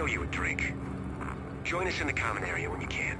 owe you a drink. Join us in the common area when you can.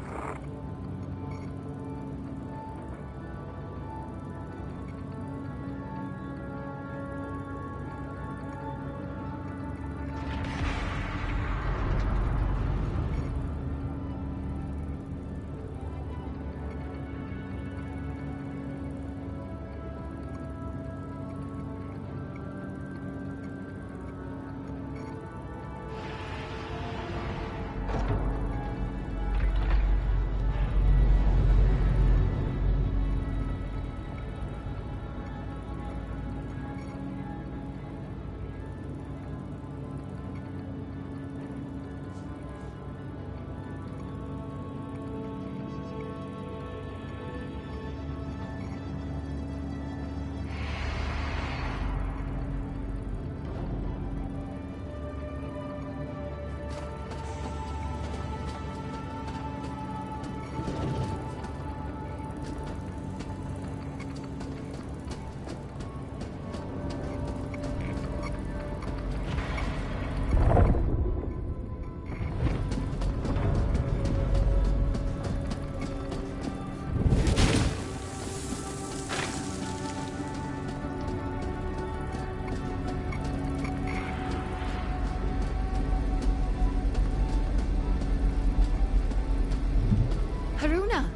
Haruna!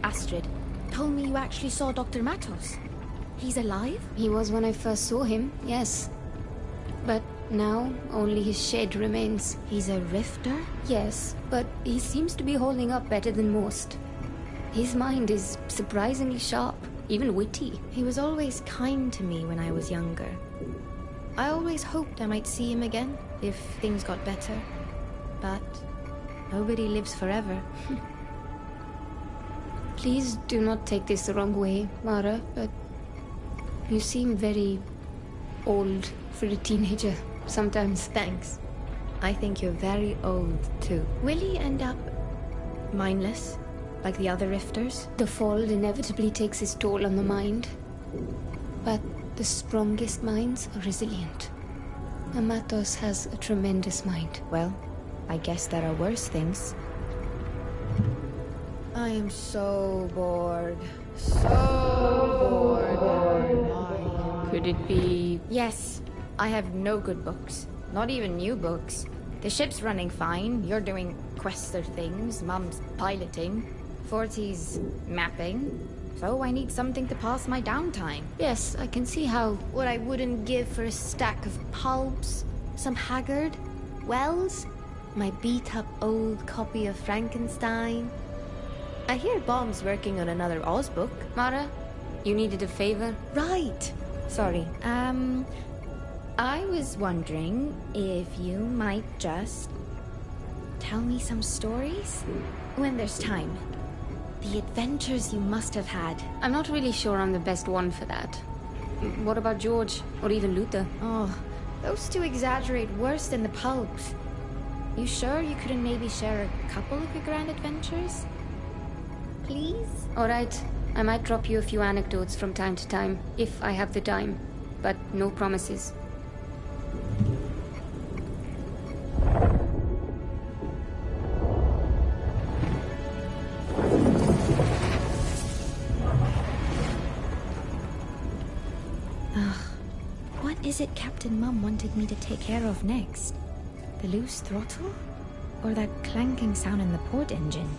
Astrid, told me you actually saw Dr. Matos. He's alive? He was when I first saw him, yes. But now, only his shed remains. He's a rifter? Yes, but he seems to be holding up better than most. His mind is surprisingly sharp, even witty. He was always kind to me when I was younger. I always hoped I might see him again, if things got better. But nobody lives forever. Please do not take this the wrong way, Mara, but you seem very old for a teenager sometimes. Thanks. I think you're very old, too. Will he end up mindless, like the other rifters? The fall inevitably takes its toll on the mind. But the strongest minds are resilient. Matos has a tremendous mind. Well, I guess there are worse things. I am so bored. So bored. Could it be... Yes, I have no good books. Not even new books. The ship's running fine. You're doing Quester things. Mum's piloting. 40's mapping. So I need something to pass my downtime. Yes, I can see how... What I wouldn't give for a stack of pulps, some Haggard, Wells, my beat-up old copy of Frankenstein. I hear Bomb's working on another Oz book. Mara, you needed a favor? Right. Sorry. I was wondering if you might just tell me some stories when there's time. The adventures you must have had. I'm not really sure I'm the best one for that. What about George, or even Luther? Oh, those two exaggerate worse than the pulps. You sure you couldn't maybe share a couple of your grand adventures? Please? Alright, I might drop you a few anecdotes from time to time, if I have the time. But no promises. What is it Captain Mum wanted me to take care of next? The loose throttle? Or that clanking sound in the port engine?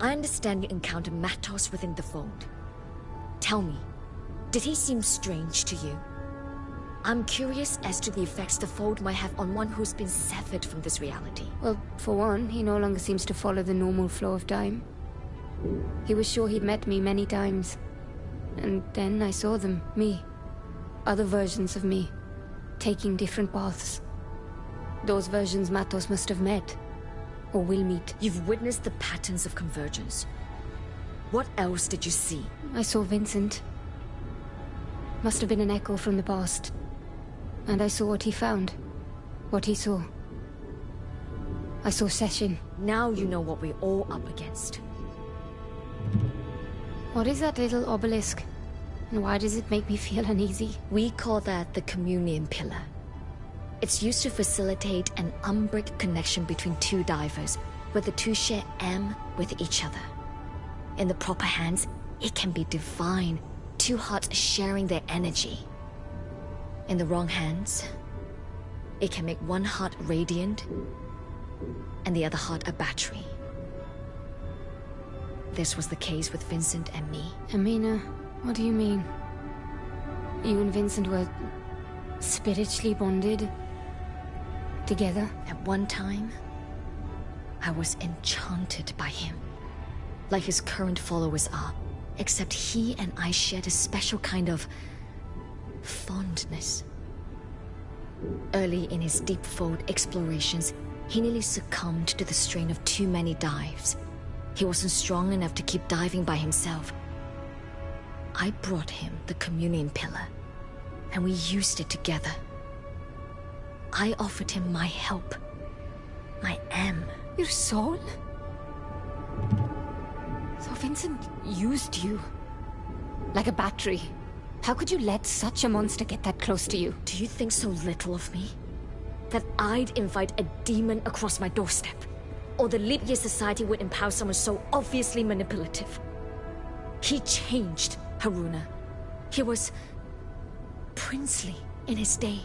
I understand you encountered Matos within the Fold. Tell me, did he seem strange to you? I'm curious as to the effects the Fold might have on one who's been severed from this reality. Well, for one, he no longer seems to follow the normal flow of time. He was sure he'd met me many times. And then I saw them, me. Other versions of me, taking different paths. Those versions Matos must have met, or will meet. You've witnessed the patterns of convergence. What else did you see? I saw Vincent. Must have been an echo from the past. And I saw what he found. What he saw. I saw Session. Now you know what we're all up against. What is that little obelisk? And why does it make me feel uneasy? We call that the Communion Pillar. It's used to facilitate an unbreakable connection between two divers, where the two share M with each other. In the proper hands, it can be divine, two hearts sharing their energy. In the wrong hands, it can make one heart radiant, and the other heart a battery. This was the case with Vincent and me. Amina, what do you mean? You and Vincent were spiritually bonded? Together? At one time, I was enchanted by him. Like his current followers are. Except he and I shared a special kind of fondness. Early in his deep Fold explorations, he nearly succumbed to the strain of too many dives. He wasn't strong enough to keep diving by himself. I brought him the Communion Pillar, and we used it together. I offered him my help. My M. Your soul? So Vincent used you? Like a battery? How could you let such a monster get that close to you? Do you think so little of me? That I'd invite a demon across my doorstep? Or the Leap Year Society would empower someone so obviously manipulative? He changed, Haruna. He was princely in his day.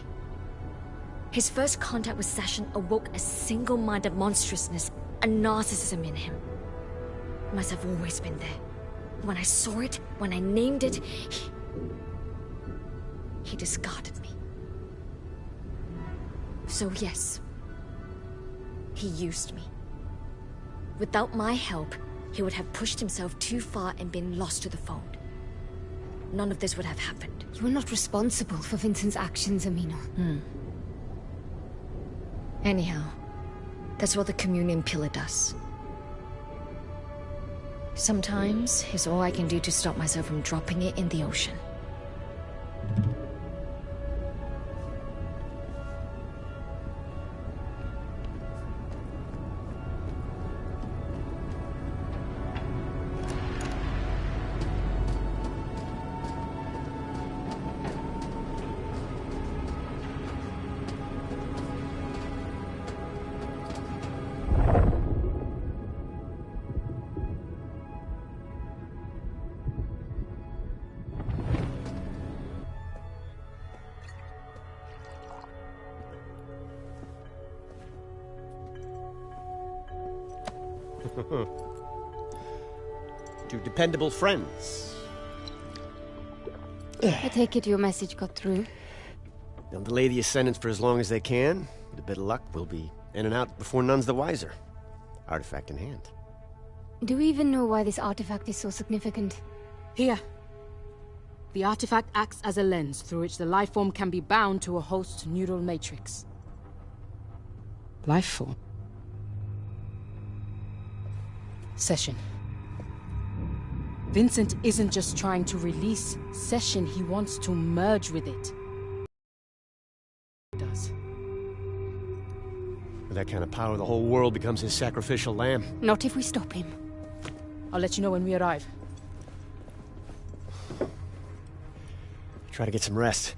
His first contact with Session awoke a single-minded monstrousness, a narcissism in him. It must have always been there. When I saw it, when I named it, he discarded me. So yes, he used me. Without my help, he would have pushed himself too far and been lost to the Fold. None of this would have happened. You were not responsible for Vincent's actions, Amina. Anyhow, that's what the Communion Pillar does. Sometimes it's all I can do to stop myself from dropping it in the ocean. Two dependable friends. I take it your message got through. They'll delay the Ascendance for as long as they can. With a bit of luck, we'll be in and out before none's the wiser. Artifact in hand. Do we even know why this artifact is so significant? Here. The artifact acts as a lens through which the life form can be bound to a host's neural matrix. Life form? Session. Vincent isn't just trying to release Session, he wants to merge with it. He does. With that kind of power, the whole world becomes his sacrificial lamb. Not if we stop him. I'll let you know when we arrive. Try to get some rest.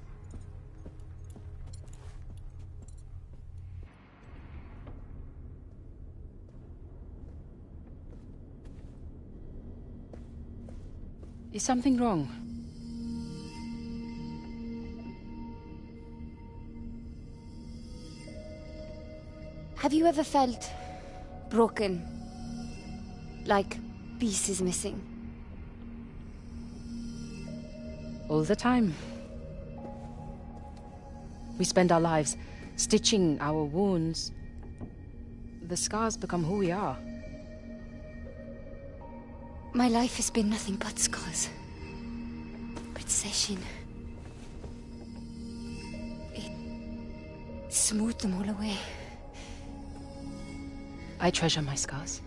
Is something wrong? Have you ever felt broken? Like piece is missing? All the time. We spend our lives stitching our wounds. The scars become who we are. My life has been nothing but scars. But Session... it smoothed them all away. I treasure my scars.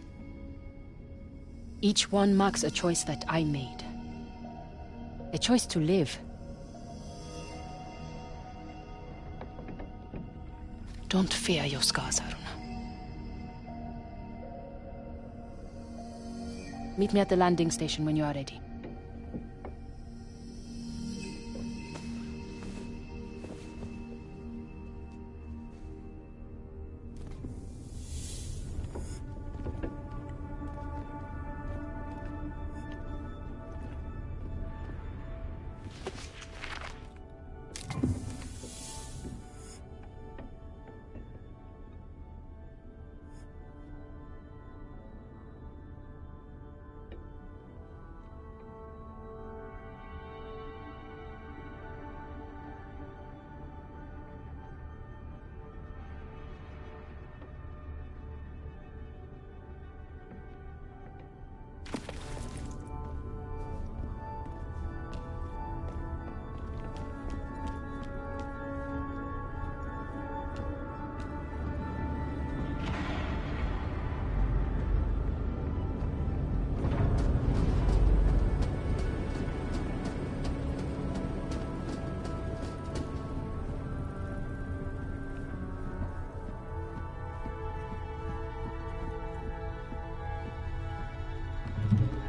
Each one marks a choice that I made. A choice to live. Don't fear your scars, Haruna. Meet me at the landing station when you are ready.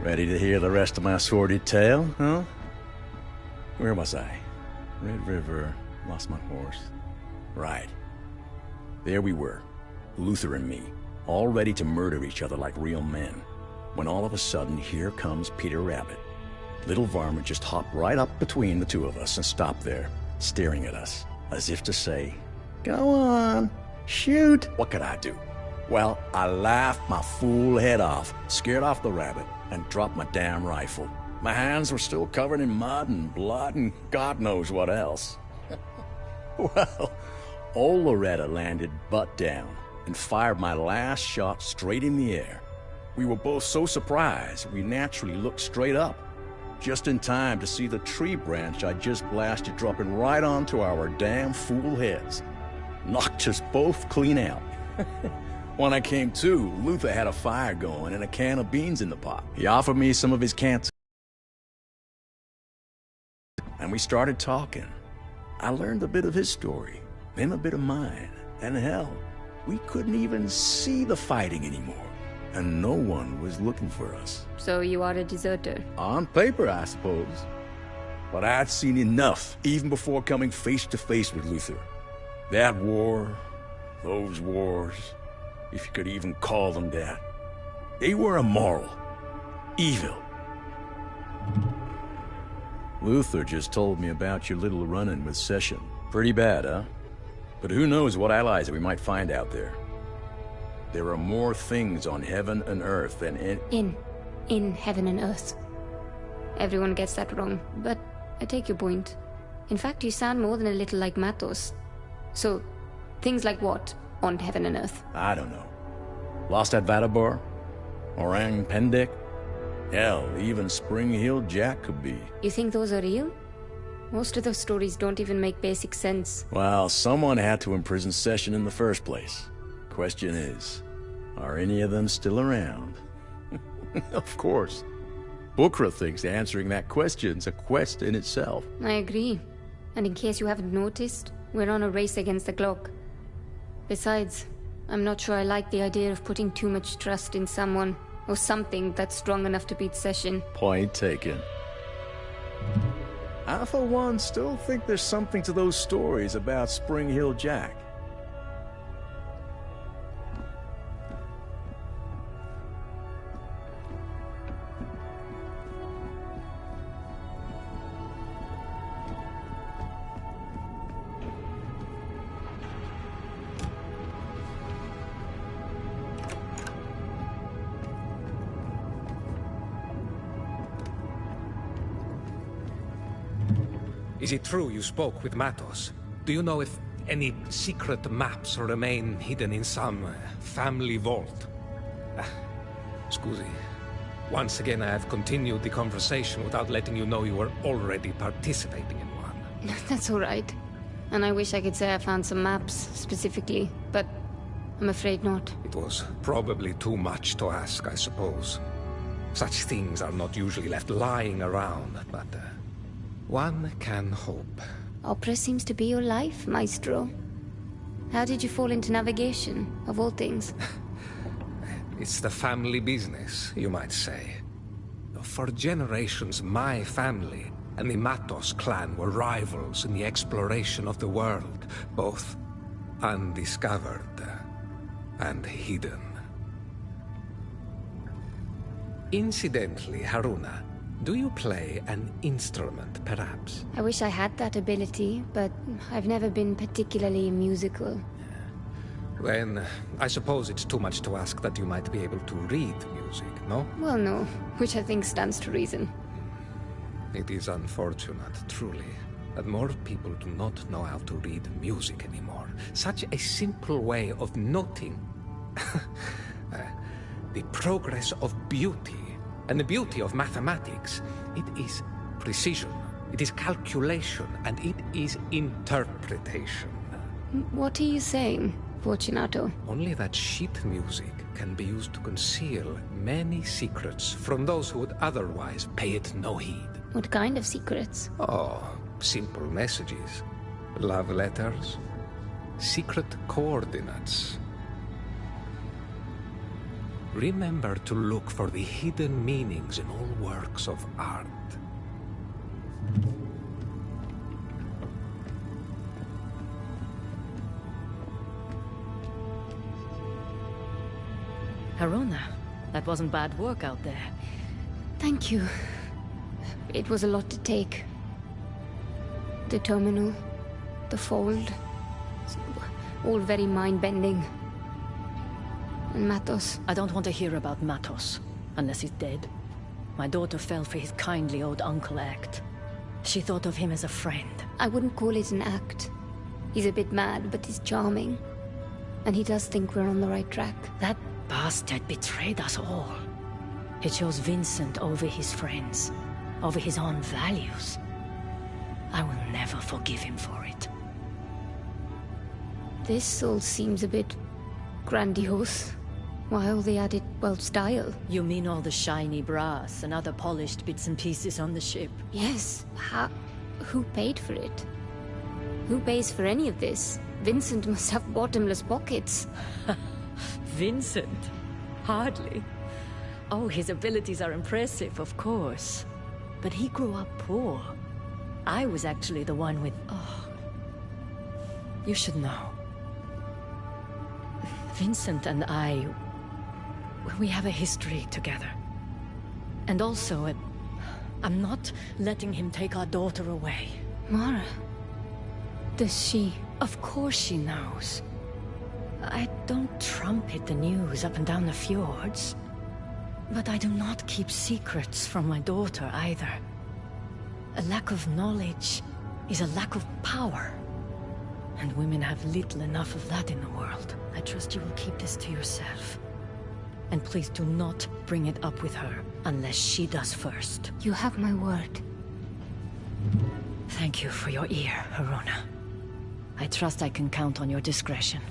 Ready to hear the rest of my sordid tale, huh? Where was I? Red River, lost my horse. Right. There we were, Luther and me, all ready to murder each other like real men. When all of a sudden, here comes Peter Rabbit. Little Varmint just hopped right up between the two of us and stopped there, staring at us, as if to say, "Go on, shoot." What could I do? Well, I laughed my fool head off, scared off the rabbit, and dropped my damn rifle. My hands were still covered in mud and blood and God knows what else. Well, old Loretta landed butt down and fired my last shot straight in the air. We were both so surprised, we naturally looked straight up, just in time to see the tree branch I just blasted dropping right onto our damn fool heads. Knocked us both clean out. When I came to, Luther had a fire going and a can of beans in the pot. He offered me some of his cans, and we started talking. I learned a bit of his story, him a bit of mine, and hell, we couldn't even see the fighting anymore, and no one was looking for us. So you are a deserter? On paper, I suppose. But I'd seen enough, even before coming face to face with Luther. That war, those wars, if you could even call them that. They were immoral. Evil. Luther just told me about your little run-in with Session. Pretty bad, huh? But who knows what allies we might find out there. There are more things on heaven and earth than In heaven and earth. Everyone gets that wrong, but I take your point. In fact, you sound more than a little like Matos. So, things like what on heaven and earth? I don't know. Lost at Vadabar? Orang Pendek? Hell, even Spring Hill Jack could be. You think those are real? Most of those stories don't even make basic sense. Well, someone had to imprison Session in the first place. Question is, are any of them still around? Of course. Bukra thinks answering that question's a quest in itself. I agree. And in case you haven't noticed, we're on a race against the clock. Besides, I'm not sure I like the idea of putting too much trust in someone or something that's strong enough to beat Session. Point taken. I, for one, still think there's something to those stories about Spring Hill Jack. Is it true you spoke with Matos? Do you know if any secret maps remain hidden in some family vault? Scusi. Once again, I have continued the conversation without letting you know you were already participating in one. That's all right. And I wish I could say I found some maps, specifically, but I'm afraid not. It was probably too much to ask, I suppose. Such things are not usually left lying around, but one can hope. Opera seems to be your life, Maestro. How did you fall into navigation, of all things? It's the family business, you might say. For generations, my family and the Matos clan were rivals in the exploration of the world, both undiscovered and hidden. Incidentally, Haruna, do you play an instrument, perhaps? I wish I had that ability, but I've never been particularly musical. Then, I suppose it's too much to ask that you might be able to read music, no? Well, no, which I think stands to reason. It is unfortunate, truly, that more people do not know how to read music anymore. Such a simple way of noting the progress of beauty and the beauty of mathematics. It is precision, it is calculation, and it is interpretation. What are you saying, Fortunato? Only that sheet music can be used to conceal many secrets from those who would otherwise pay it no heed. What kind of secrets? Oh, simple messages. Love letters. Secret coordinates. Remember to look for the hidden meanings in all works of art. Haruna, that wasn't bad work out there. Thank you. It was a lot to take. The terminal, the fold, all very mind-bending. And Matos. I don't want to hear about Matos, unless he's dead. My daughter fell for his kindly old uncle act. She thought of him as a friend. I wouldn't call it an act. He's a bit mad, but he's charming. And he does think we're on the right track. That bastard betrayed us all. He chose Vincent over his friends, over his own values. I will never forgive him for it. This all seems a bit grandiose. Why all the added, well, style? You mean all the shiny brass and other polished bits and pieces on the ship? Yes. Who paid for it? Who pays for any of this? Vincent must have bottomless pockets. Vincent? Hardly. Oh, his abilities are impressive, of course. But he grew up poor. I was actually the one with... Oh. You should know. Vincent and I... we have a history together. And also, I'm not letting him take our daughter away. Mara... does she... Of course she knows. I don't trumpet the news up and down the fjords. But I do not keep secrets from my daughter either. A lack of knowledge is a lack of power. And women have little enough of that in the world. I trust you will keep this to yourself. And please do not bring it up with her, unless she does first. You have my word. Thank you for your ear, Haruna. I trust I can count on your discretion.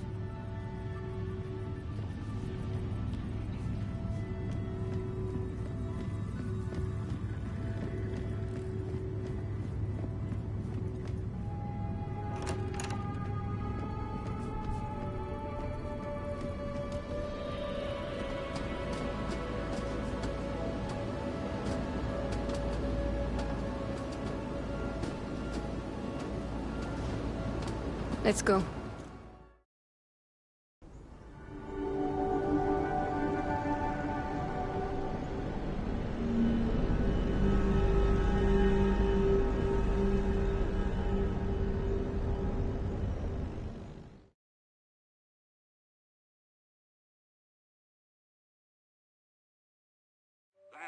Let's go.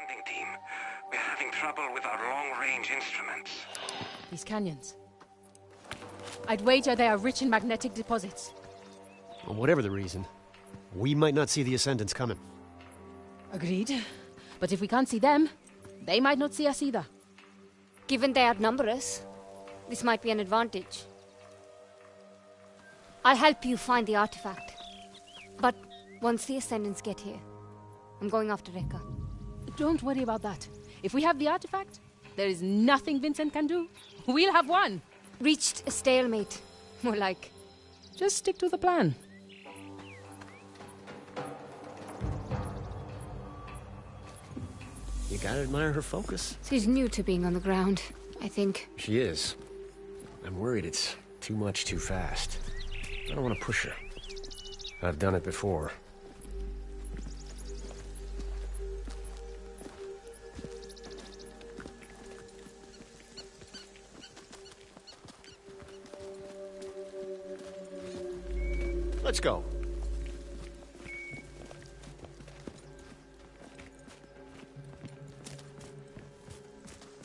landing team. We're having trouble with our long-range instruments. These canyons. I'd wager they are rich in magnetic deposits. Well, whatever the reason, we might not see the Ascendants coming. Agreed. But if we can't see them, they might not see us either. Given they outnumber us, this might be an advantage. I'll help you find the artifact. But once the Ascendants get here, I'm going after Rekka. Don't worry about that. If we have the artifact, there is nothing Vincent can do. We'll have one. Reached a stalemate. More like. Just stick to the plan. You gotta admire her focus. She's new to being on the ground, I think. She is. I'm worried it's too much too fast. I don't want to push her. I've done it before. Let's go.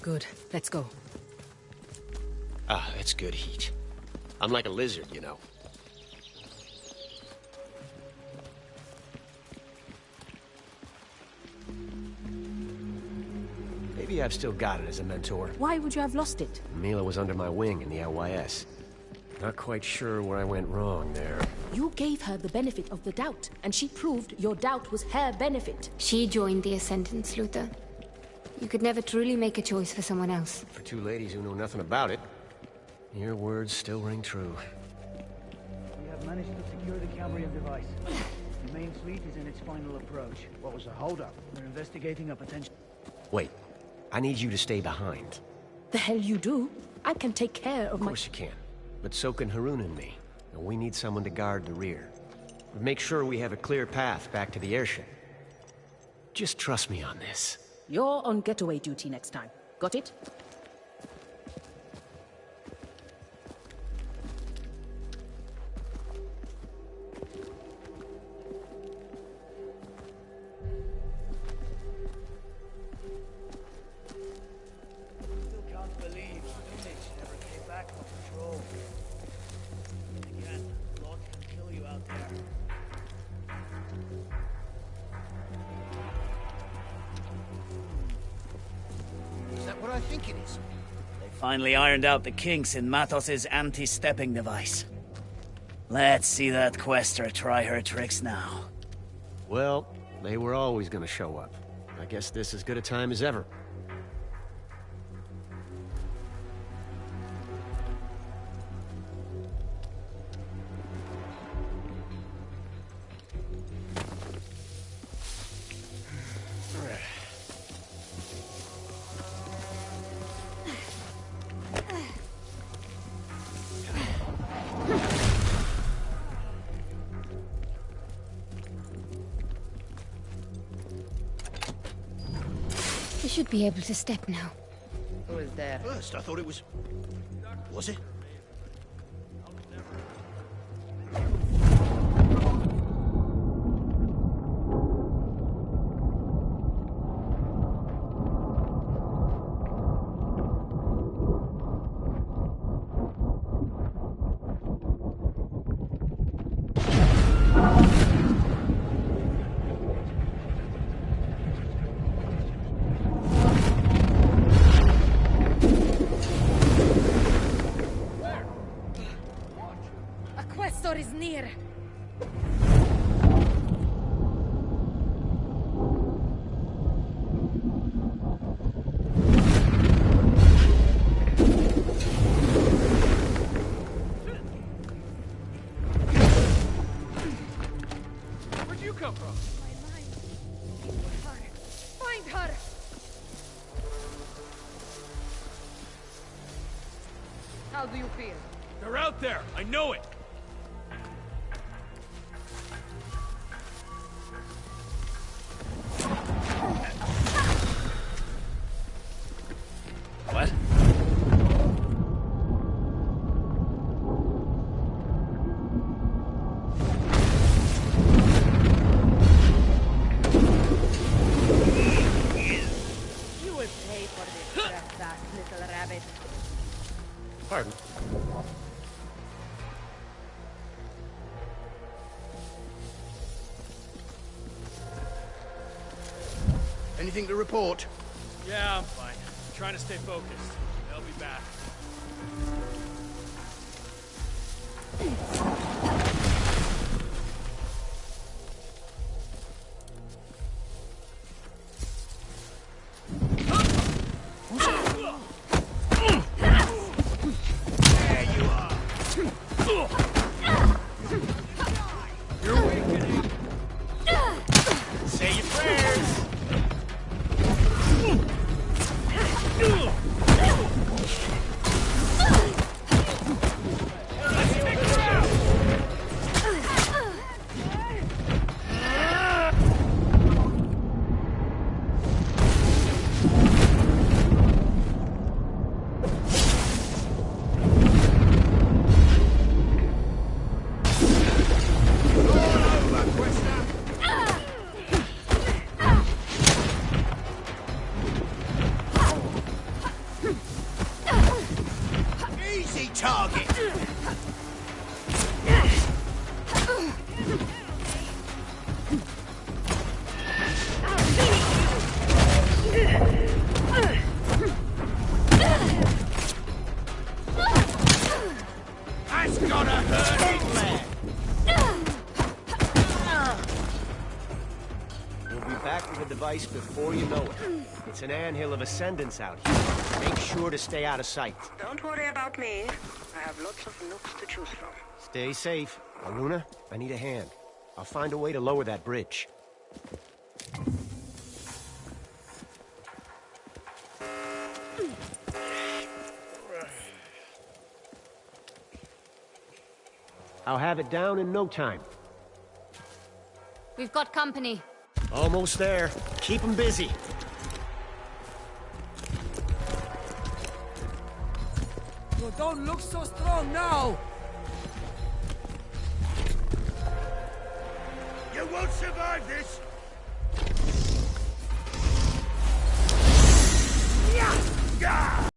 Good. Let's go. Ah, that's good heat. I'm like a lizard, you know. Maybe I've still got it as a mentor. Why would you have lost it? Mila was under my wing in the LYS. Not quite sure where I went wrong there. You gave her the benefit of the doubt, and she proved your doubt was her benefit. She joined the Ascendants, Luther. You could never truly make a choice for someone else. For two ladies who know nothing about it, your words still ring true. We have managed to secure the Cambrian device. The main fleet is in its final approach. What was the holdup? We're investigating a potential... Wait, I need you to stay behind. The hell you do? I can take care of Of course you can. But so can Harun and me. And we need someone to guard the rear. Make sure we have a clear path back to the airship. Just trust me on this. You're on getaway duty next time. Got it? Still can't believe Image never came back from patrol. And again, a lot can kill you out there. Is that what I think it is? They finally ironed out the kinks in Mathos's anti-stepping device. Let's see that Quester try her tricks now. Well, they were always gonna show up. I guess this is as good a time as ever. You should be able to step now. Who is there? First, I thought it was... Was it? Questor is near. Where'd you come from? My mind. Find her. How do you feel? They're out there! I know it! What? Pardon. Anything to report? Yeah, I'm fine. Trying to stay focused. They'll be back. Before you know it. It's an anthill of ascendance out here. Make sure to stay out of sight. Don't worry about me. I have lots of nooks to choose from. Stay safe. Aruna, I need a hand. I'll find a way to lower that bridge. I'll have it down in no time. We've got company. Almost there. Keep them busy. You don't look so strong now! You won't survive this! Yeah!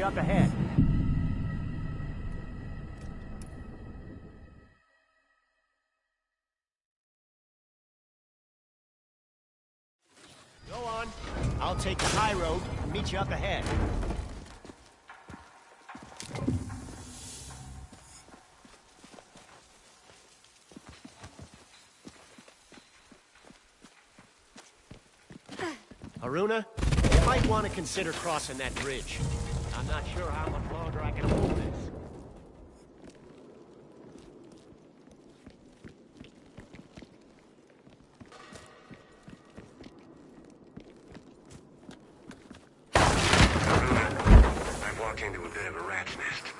up ahead. Go on. I'll take the high road and meet you up ahead. Aruna, you might want to consider crossing that bridge. I'm not sure how much longer I can hold this.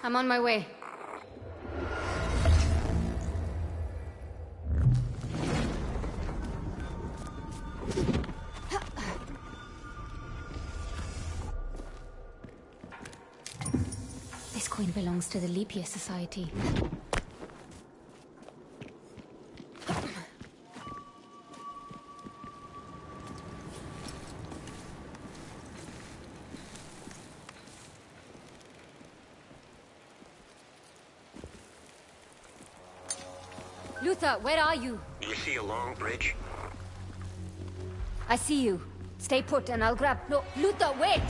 I'm on my way. This coin belongs to the Leap Year Society. Luther, where are you? You see a long bridge? I see you. Stay put and I'll grab... No, Luther, wait!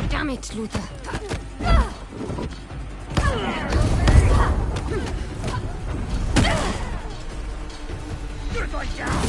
Damn it, Luther. You're going down!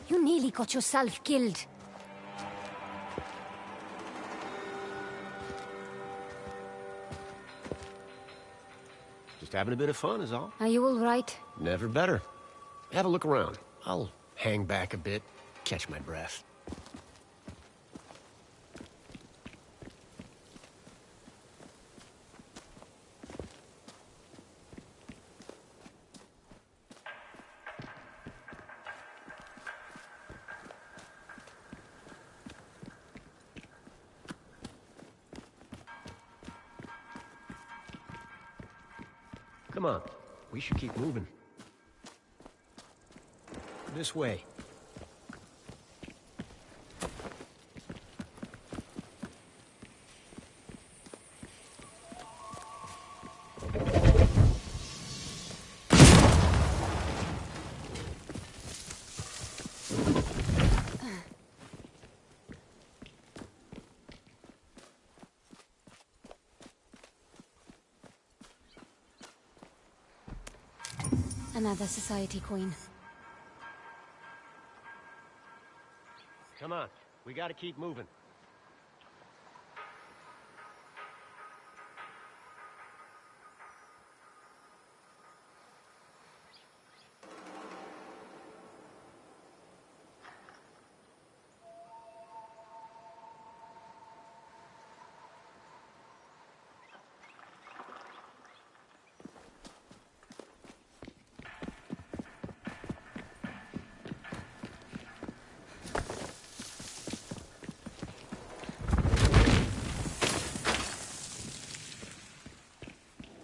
You nearly got yourself killed. Just having a bit of fun is all. Are you all right? Never better. Have a look around. I'll hang back a bit, catch my breath. Come on, we should keep moving. This way. Another society coin. Come on, we gotta keep moving.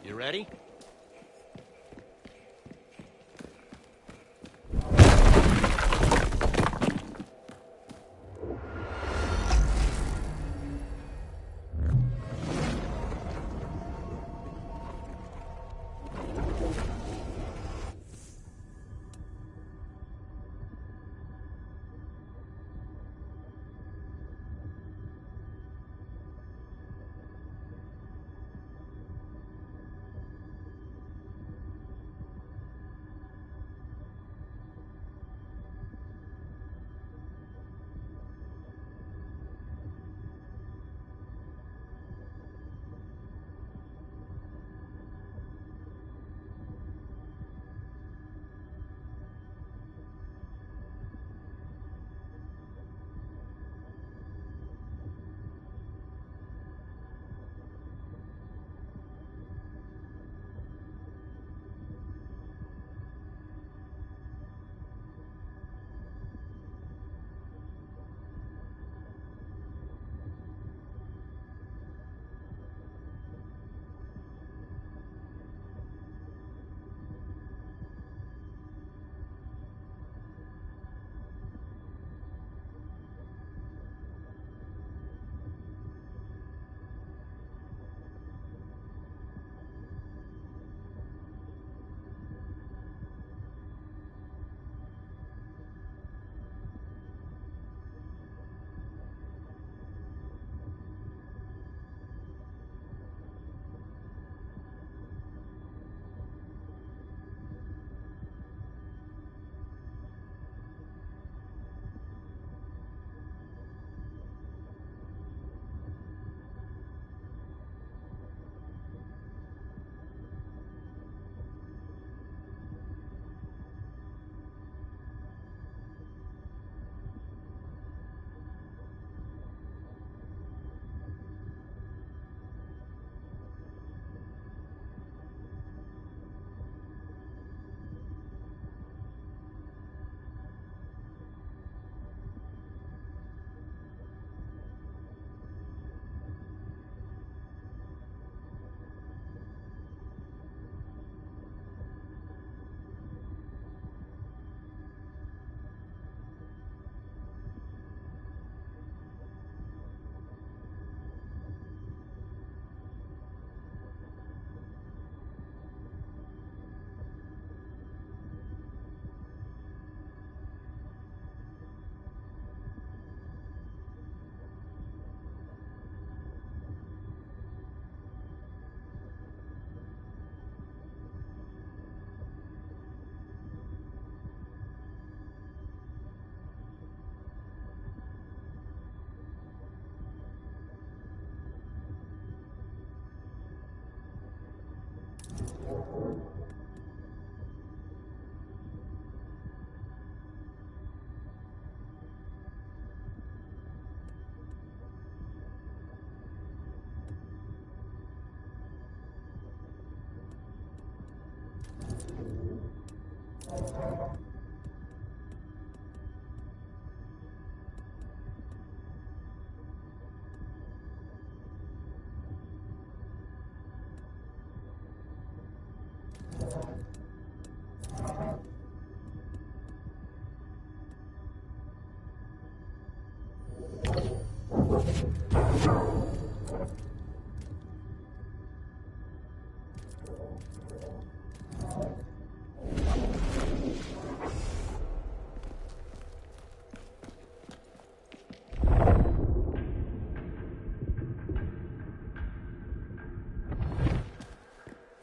You ready?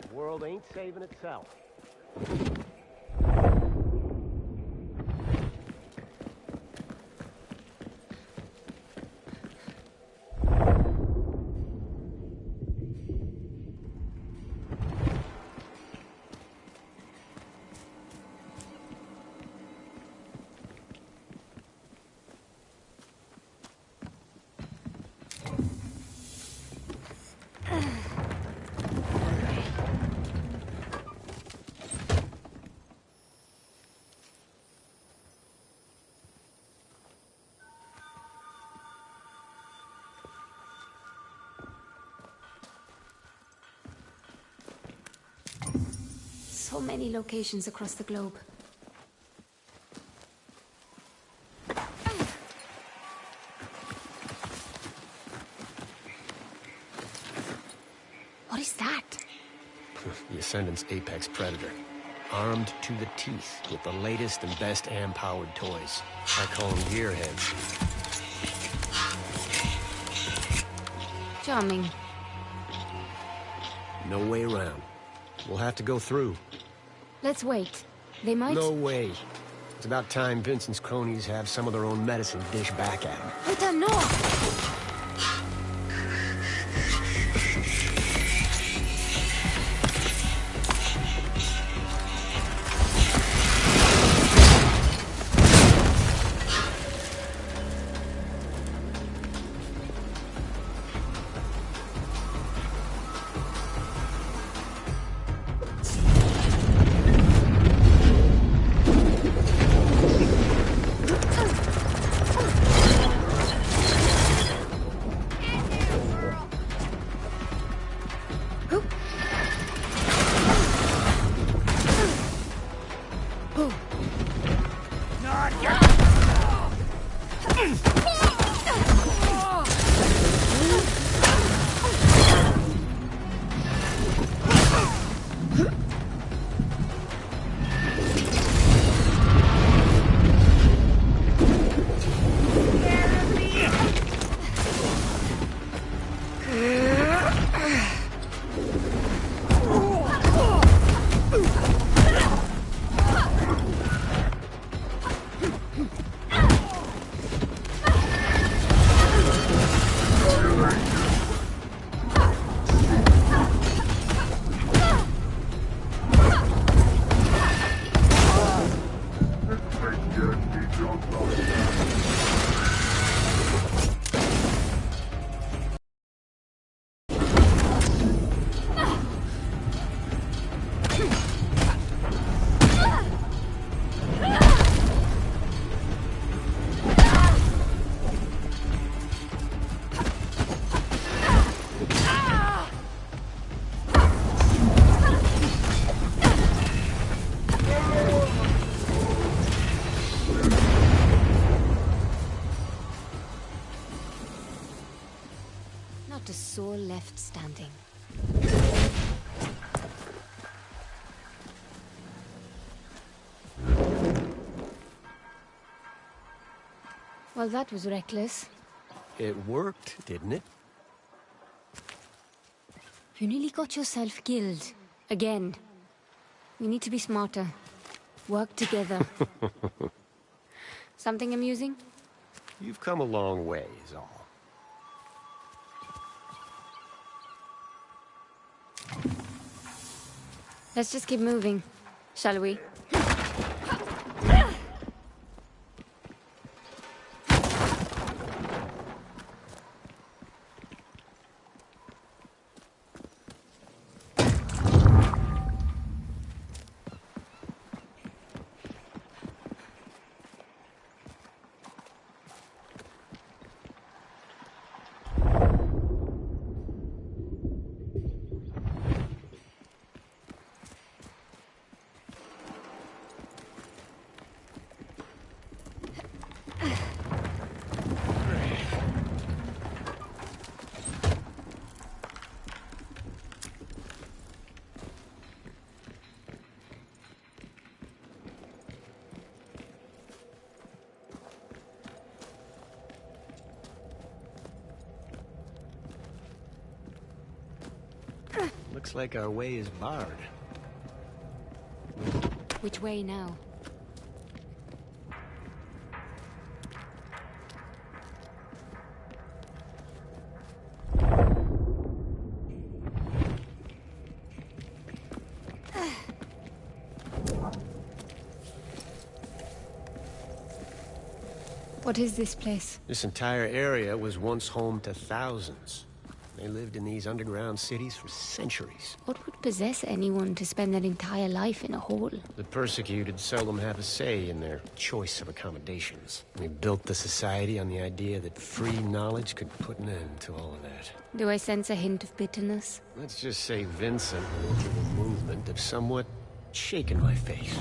The world ain't saving itself. So many locations across the globe. What is that? The Ascendant's apex predator. Armed to the teeth with the latest and best AM-powered toys. I call them gearheads. Charming. No way around. We'll have to go through. Let's wait. They might... No way. It's about time Vincent's cronies have some of their own medicine to dish back at him. Wait, no! Not a soul left standing. Well, that was reckless. It worked, didn't it? You nearly got yourself killed. Again. We need to be smarter. Work together. Something amusing? You've come a long way, is all. Let's just keep moving, shall we? Looks like our way is barred. Which way now? What is this place? This entire area was once home to thousands. They lived in these underground cities for centuries. What would possess anyone to spend their entire life in a hole? The persecuted seldom have a say in their choice of accommodations. We built the society on the idea that free knowledge could put an end to all of that. Do I sense a hint of bitterness? Let's just say Vincent went through a movement of somewhat shaking my faith.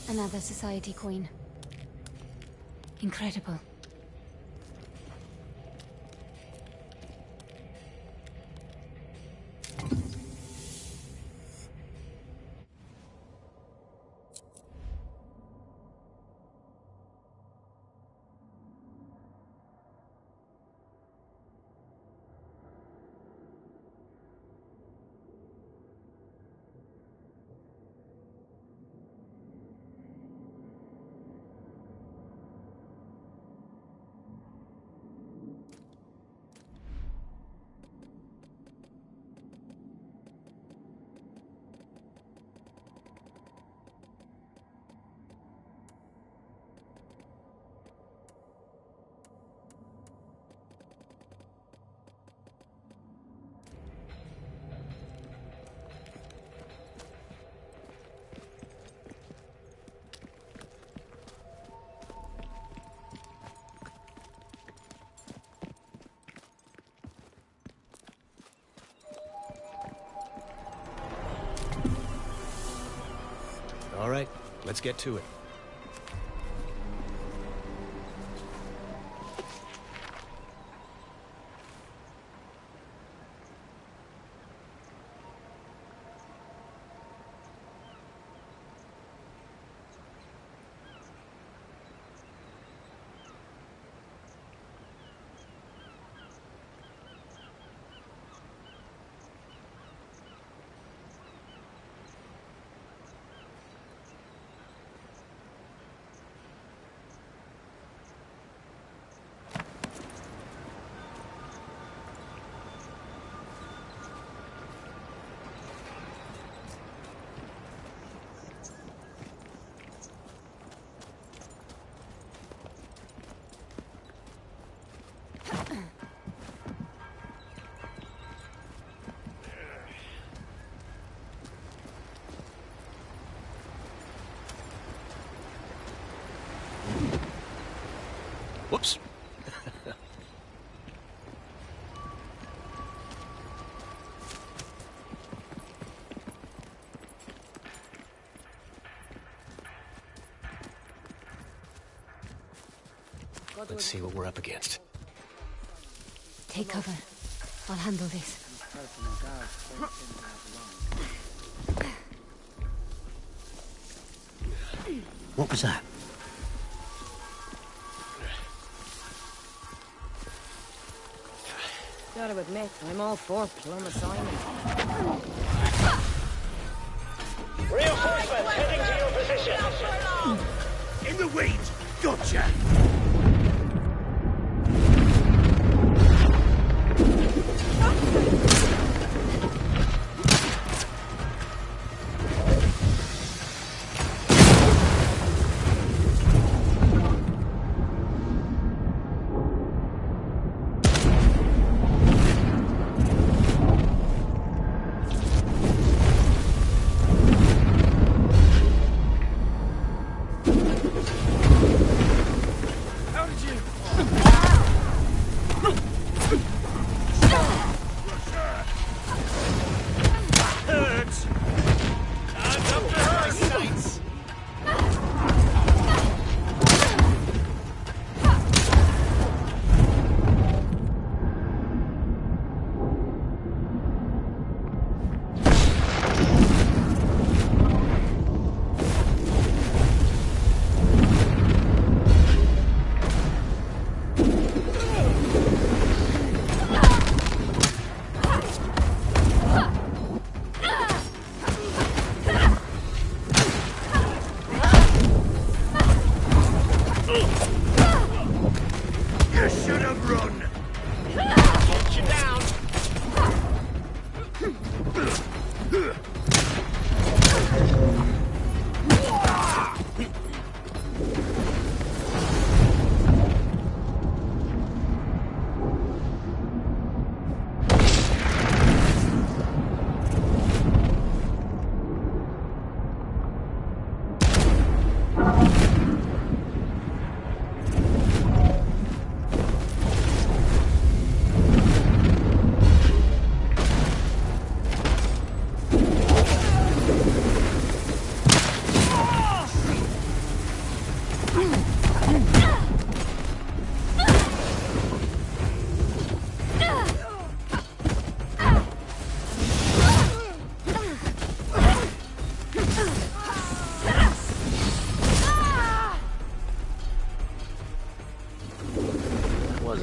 Another society coin. Incredible. All right, let's get to it. Whoops. Let's see what we're up against. Take cover. I'll handle this. What was that? Gotta admit, I'm all for plum assignment. Reinforcements heading to your position. In the weeds! Gotcha!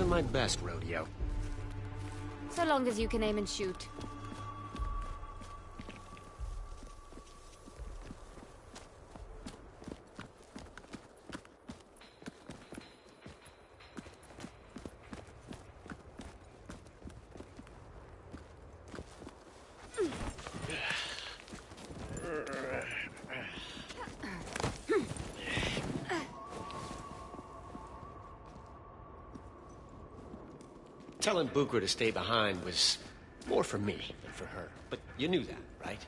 My best rodeo. So long as you can aim and shoot. Telling Bukur to stay behind was more for me than for her. But you knew that, right?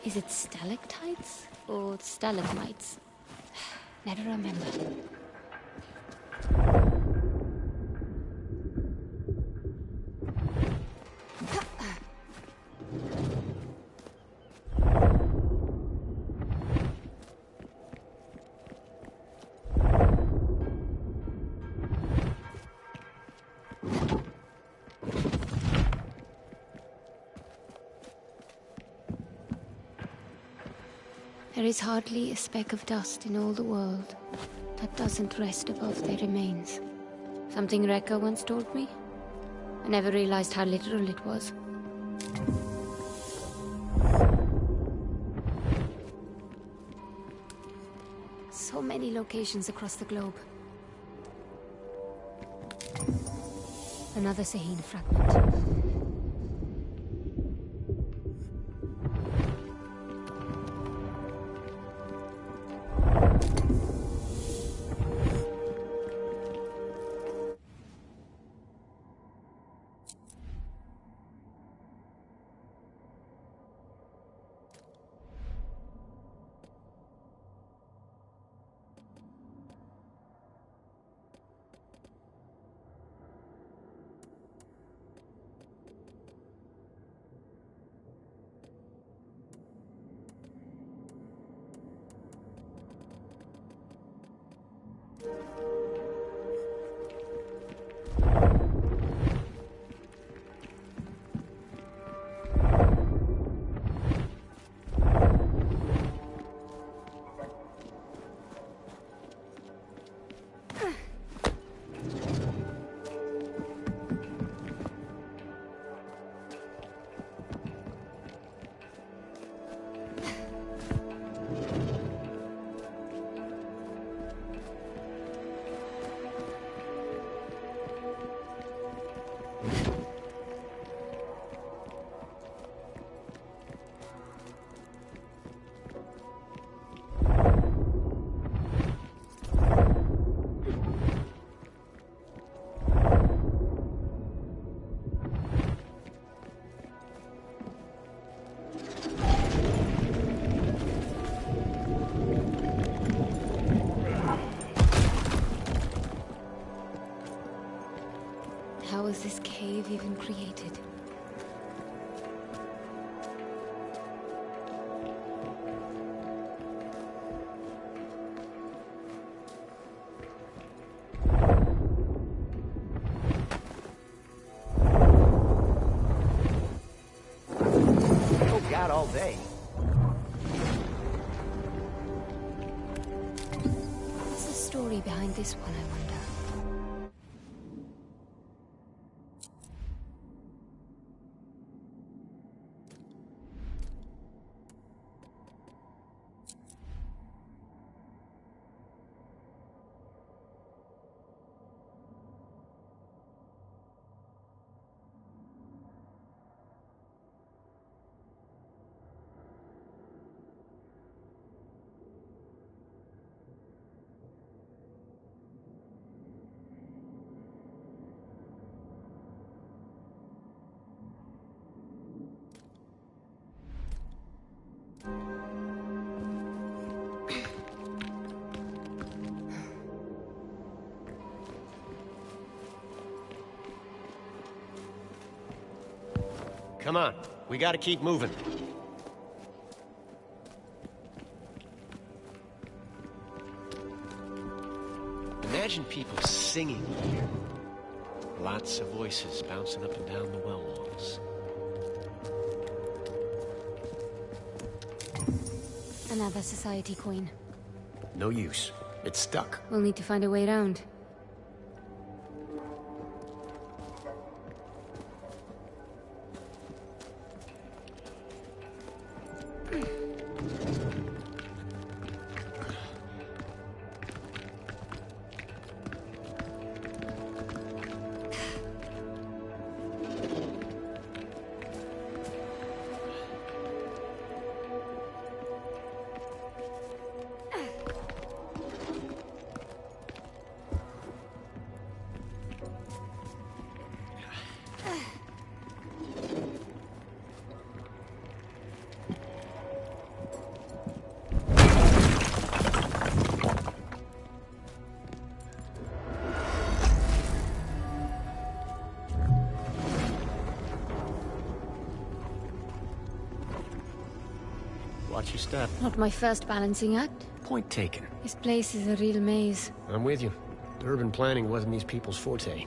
Is it stalactites or stalagmites? Never remember. There is hardly a speck of dust in all the world that doesn't rest above their remains. Something Rekka once told me. I never realized how literal it was. So many locations across the globe. Another Sahine fragment. How was this cave even created? Oh God, all day. What's the story behind this one, I wonder? Come on, we gotta keep moving. Imagine people singing here. Lots of voices bouncing up and down the well walls. Another society coin. No use. It's stuck. We'll need to find a way around. Watch your step. Not my first balancing act. Point taken. This place is a real maze. I'm with you. Urban planning wasn't these people's forte.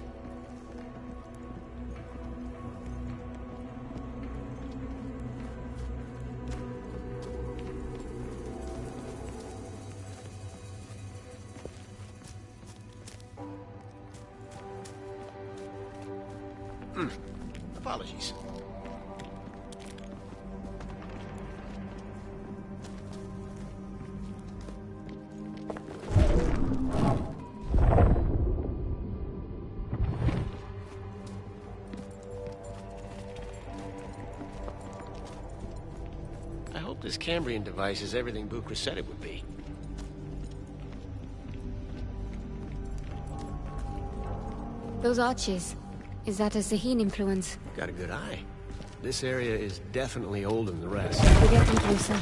Apologies. I hope this Cambrian device is everything Bucra said it would be. Those arches. Is that a Zahin influence? Got a good eye. This area is definitely older than the rest. We're getting closer.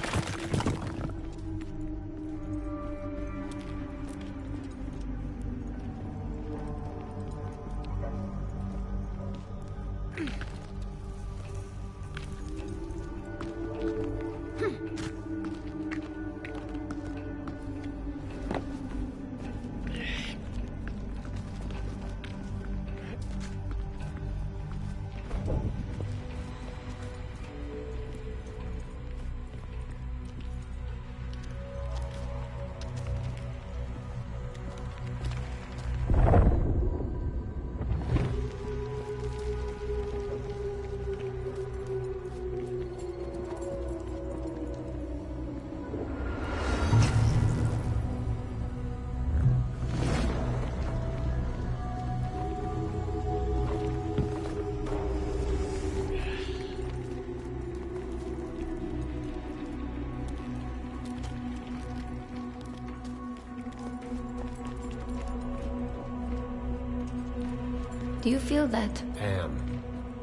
Do you feel that? Pam,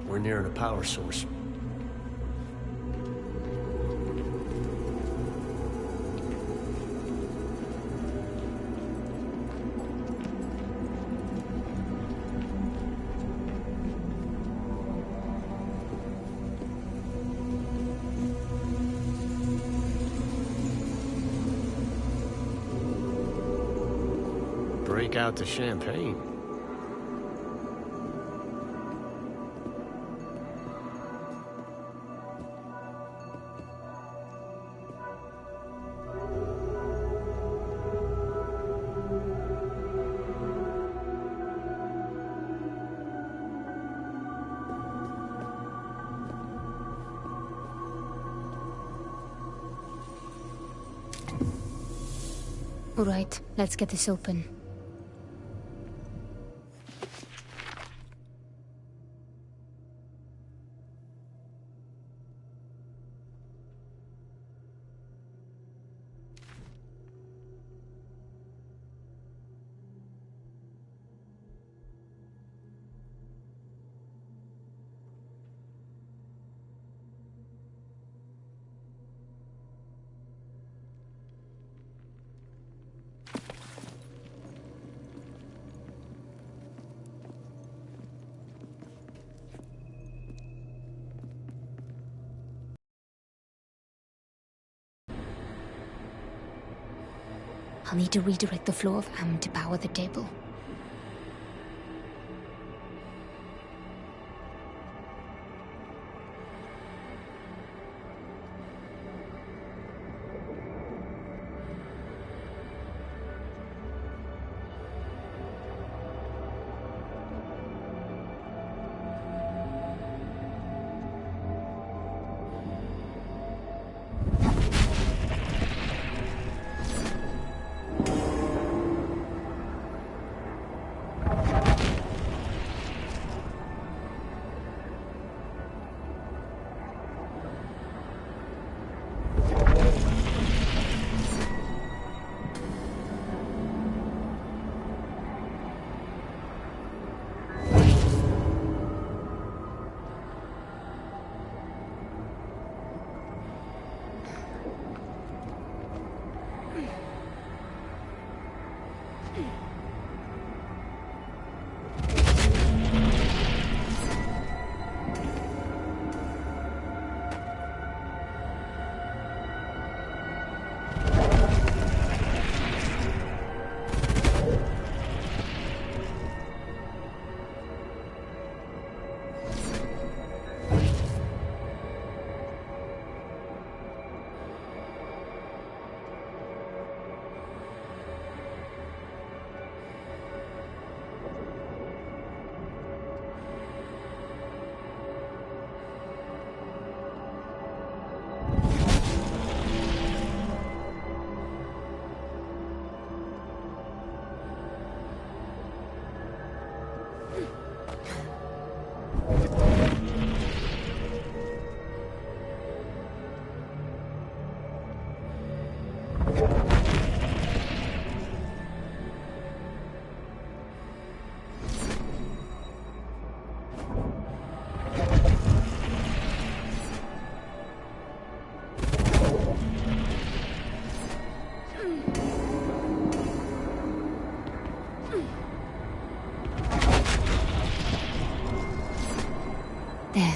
we're nearing a power source. break out the champagne. All right, let's get this open. I'll need to redirect the flow of Am to power the table. There.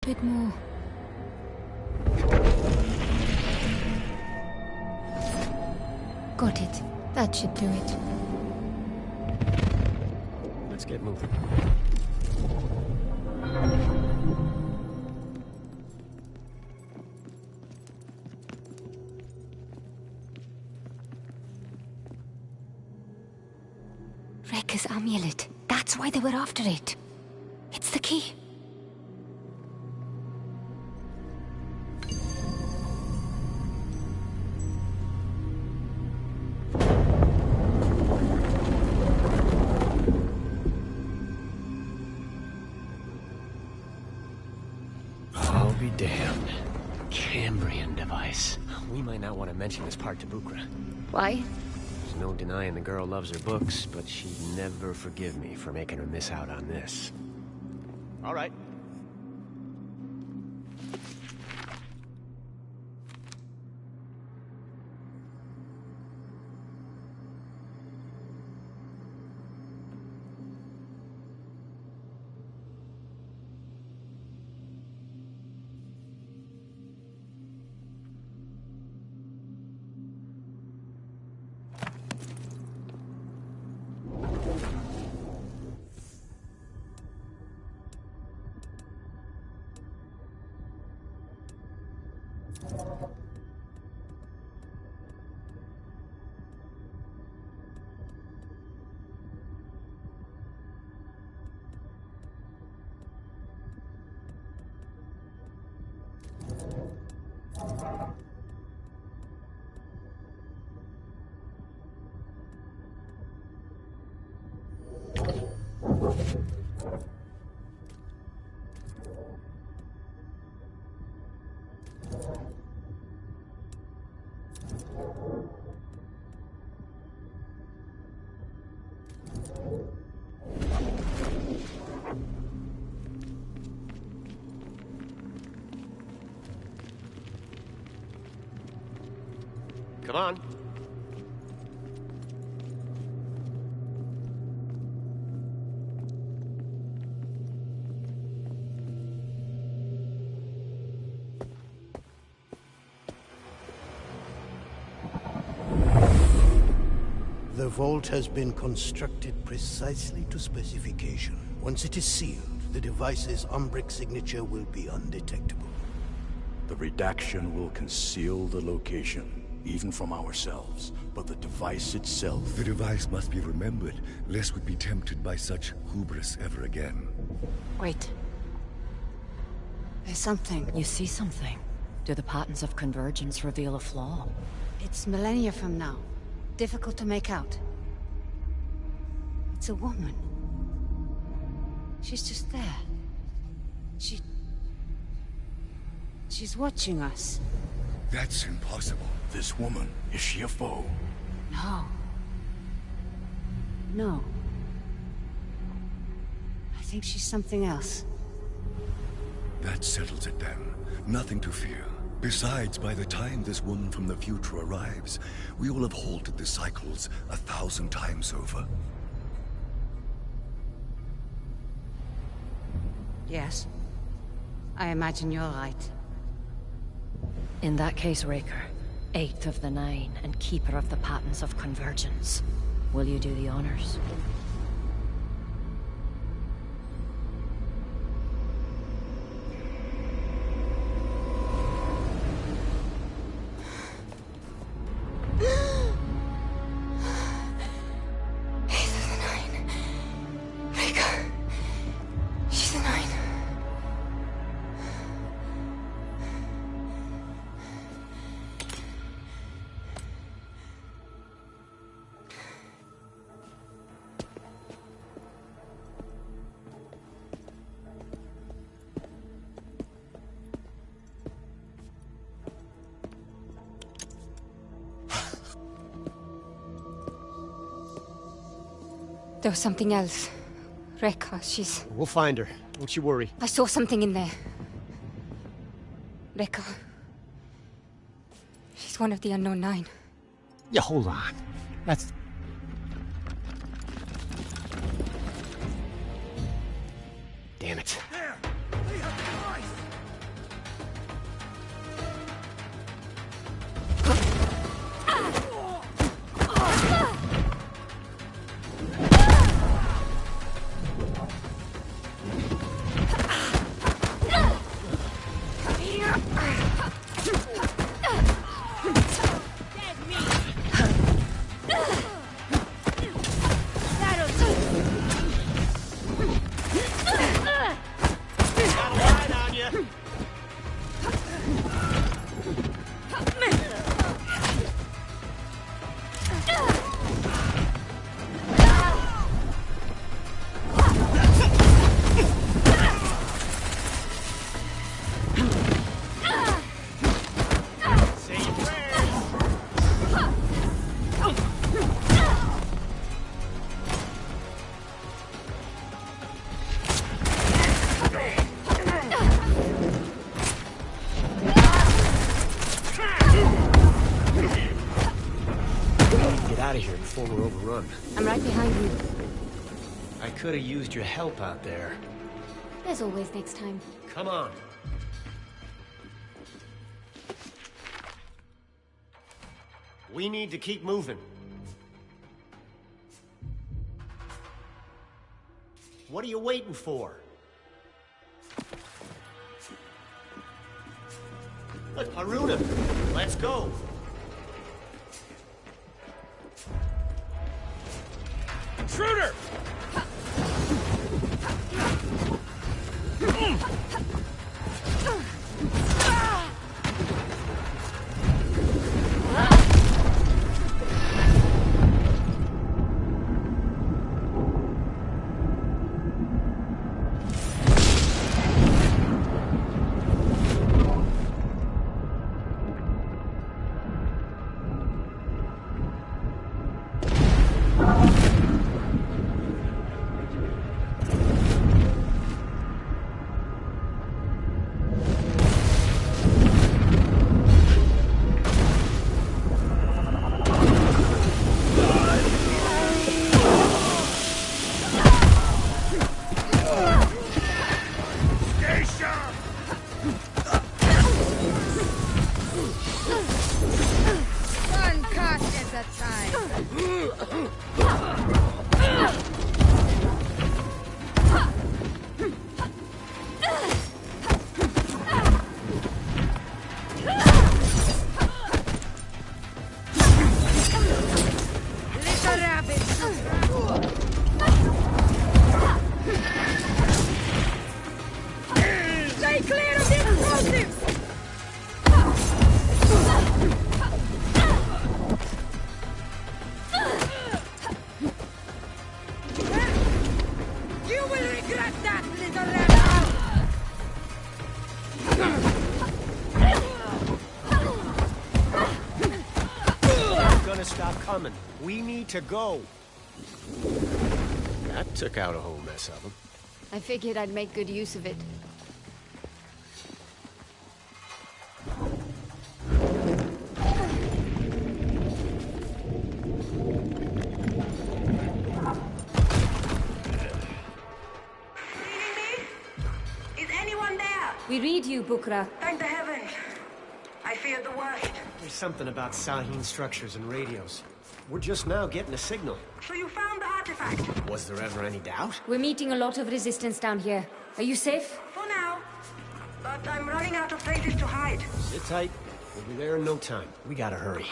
Bit more. Got it. That should do it. Let's get moving. Rekka's amulet. That's why they were after it. It's the key. I'll be damned. Cambrian device. We might not want to mention this part to Bukra. Why? There's no denying the girl loves her books, but she'd never forgive me for making her miss out on this. All right. Come on. The vault has been constructed precisely to specification. Once it is sealed, the device's Umbric signature will be undetectable. The redaction will conceal the location, even from ourselves, but the device itself... The device must be remembered, lest we be tempted by such hubris ever again. Wait. There's something. You see something? Do the patterns of convergence reveal a flaw? It's millennia from now. Difficult to make out. It's a woman. She's just there. She's watching us. That's impossible. This woman, is she a foe? No. No. I think she's something else. That settles it then. Nothing to fear. Besides, by the time this woman from the future arrives, we will have halted the cycles 1,000 times over. Yes. I imagine you're right. In that case, Raker, 8th of the 9 and Keeper of the Patterns of Convergence, will you do the honors? There was something else. Rekka, she's... We'll find her. Don't you worry. I saw something in there. Rekka. She's one of the Unknown Nine. Yeah, hold on. That's... Damn it. There! They have the device! We're overrun. I'm right behind you. I could have used your help out there. There's always next time. Come on. We need to keep moving. What are you waiting for? Look, Haruna, let's go. Intruder! gonna stop coming. We need to go. That took out a whole mess of them. I figured I'd make good use of it. We read you, Bukra. Thank the heavens. I feared the worst. There's something about Sahin structures and radios. We're just now getting a signal. So you found the artifact? Was there ever any doubt? We're meeting a lot of resistance down here. Are you safe? For now. But I'm running out of places to hide. Sit tight. We'll be there in no time. We gotta hurry.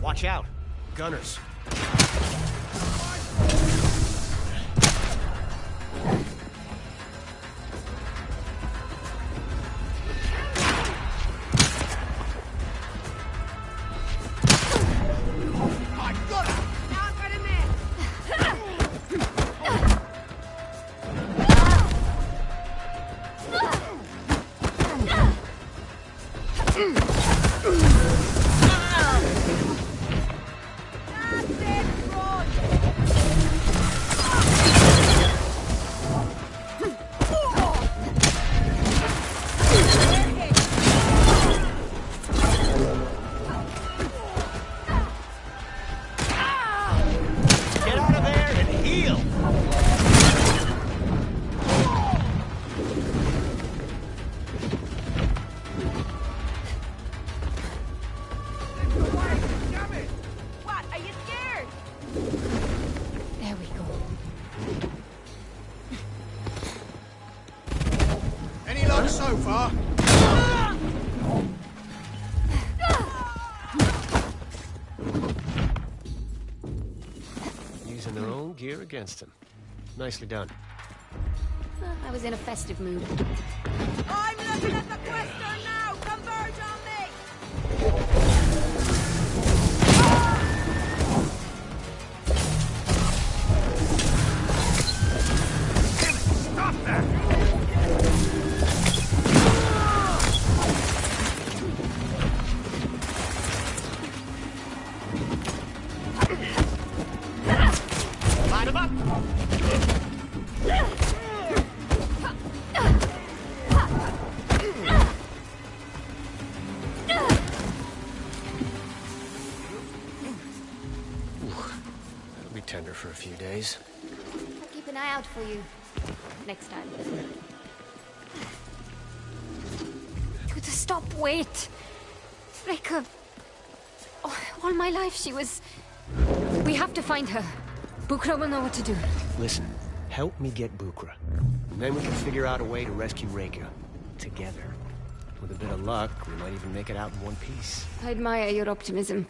Watch out. Gunners. So far. Using their own gear against him. Nicely done. I was in a festive mood. I'm looking at the Quester now! Converge on me! Stop that! Tender for a few days. I'll keep an eye out for you. Next time. Dude, stop, wait! Reika... Oh, all my life she was... We have to find her. Bukra will know what to do. Listen, help me get Bukra. And then we can figure out a way to rescue Reika. Together. With a bit of luck, we might even make it out in one piece. I admire your optimism.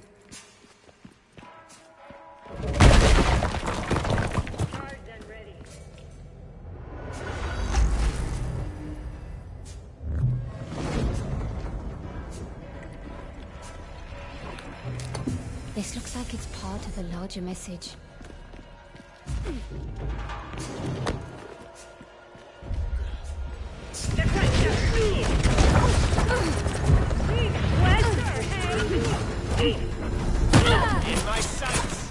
This looks like it's part of a larger message. In my sights!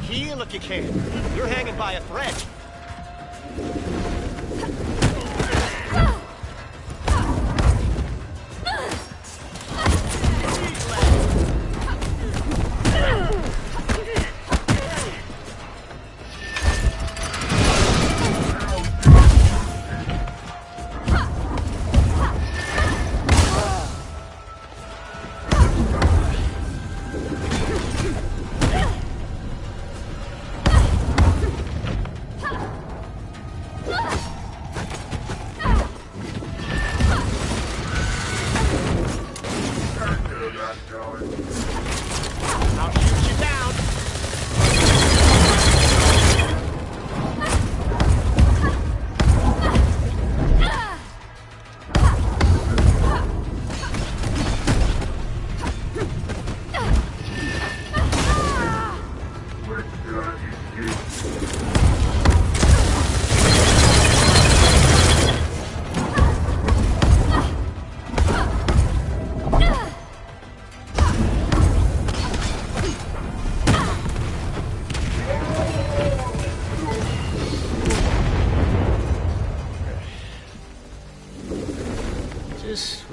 Heal if you can. You're hanging by a thread.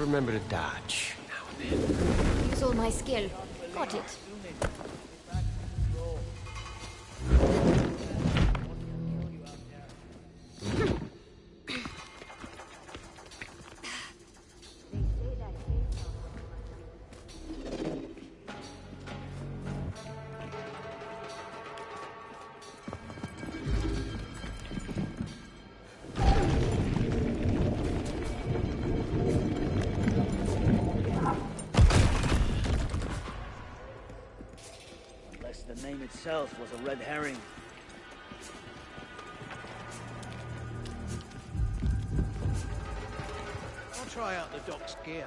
remember to dodge now and then. Use all my skill. Got it. The name itself was a red herring. I'll try out the dock's gear.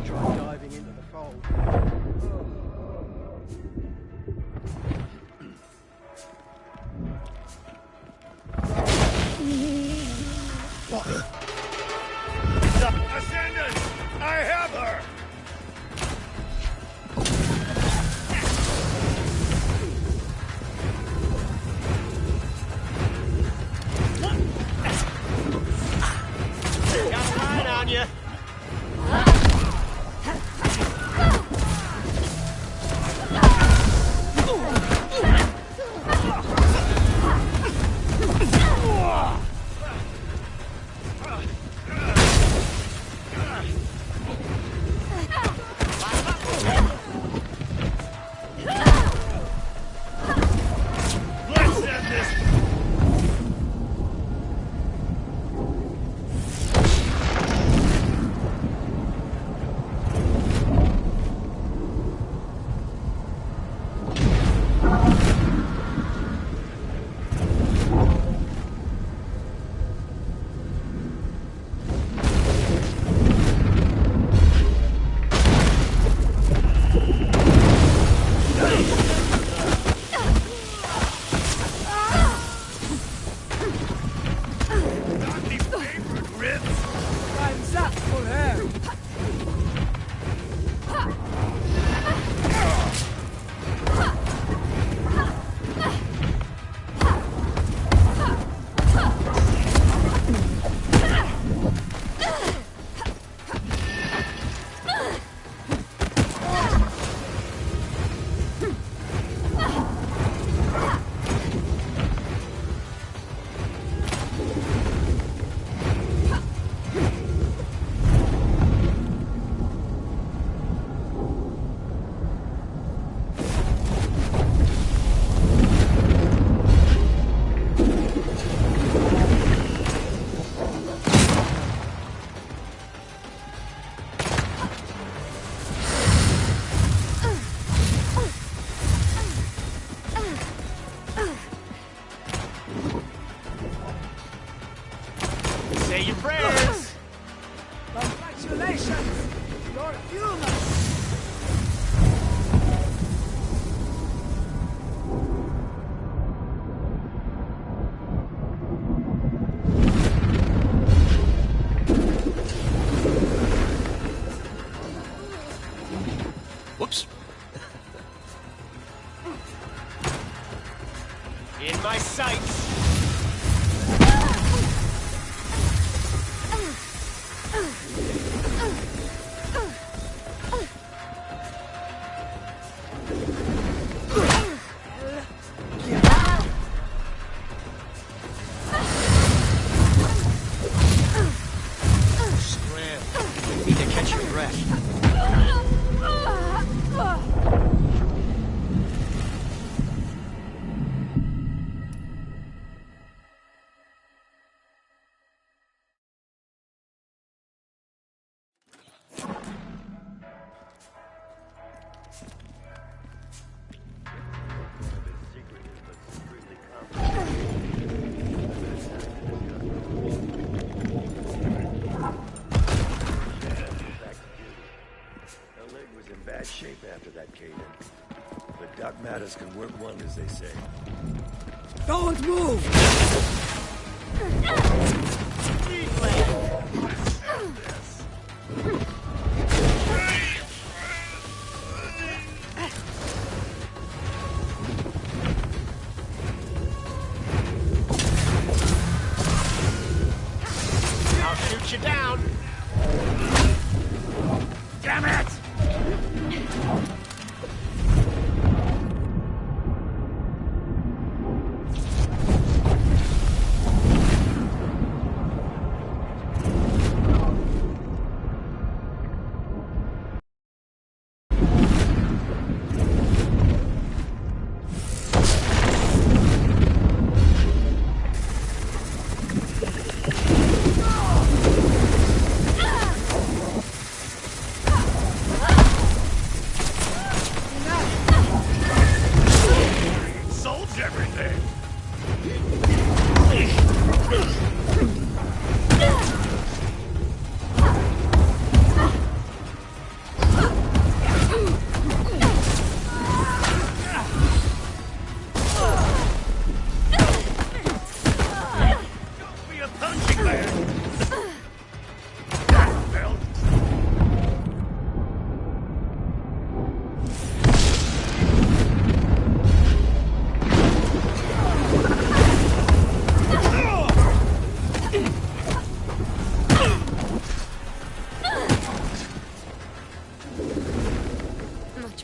Try diving into the fold. Ascendant! I have her! Got a line on you. Say your prayers. Congratulations! You're human! Whoops. In my sights. Scram. Need to catch your breath. Bad shape after that cave-in. But Doc Matters can work wonders, they say. Don't move! I'll shoot you down.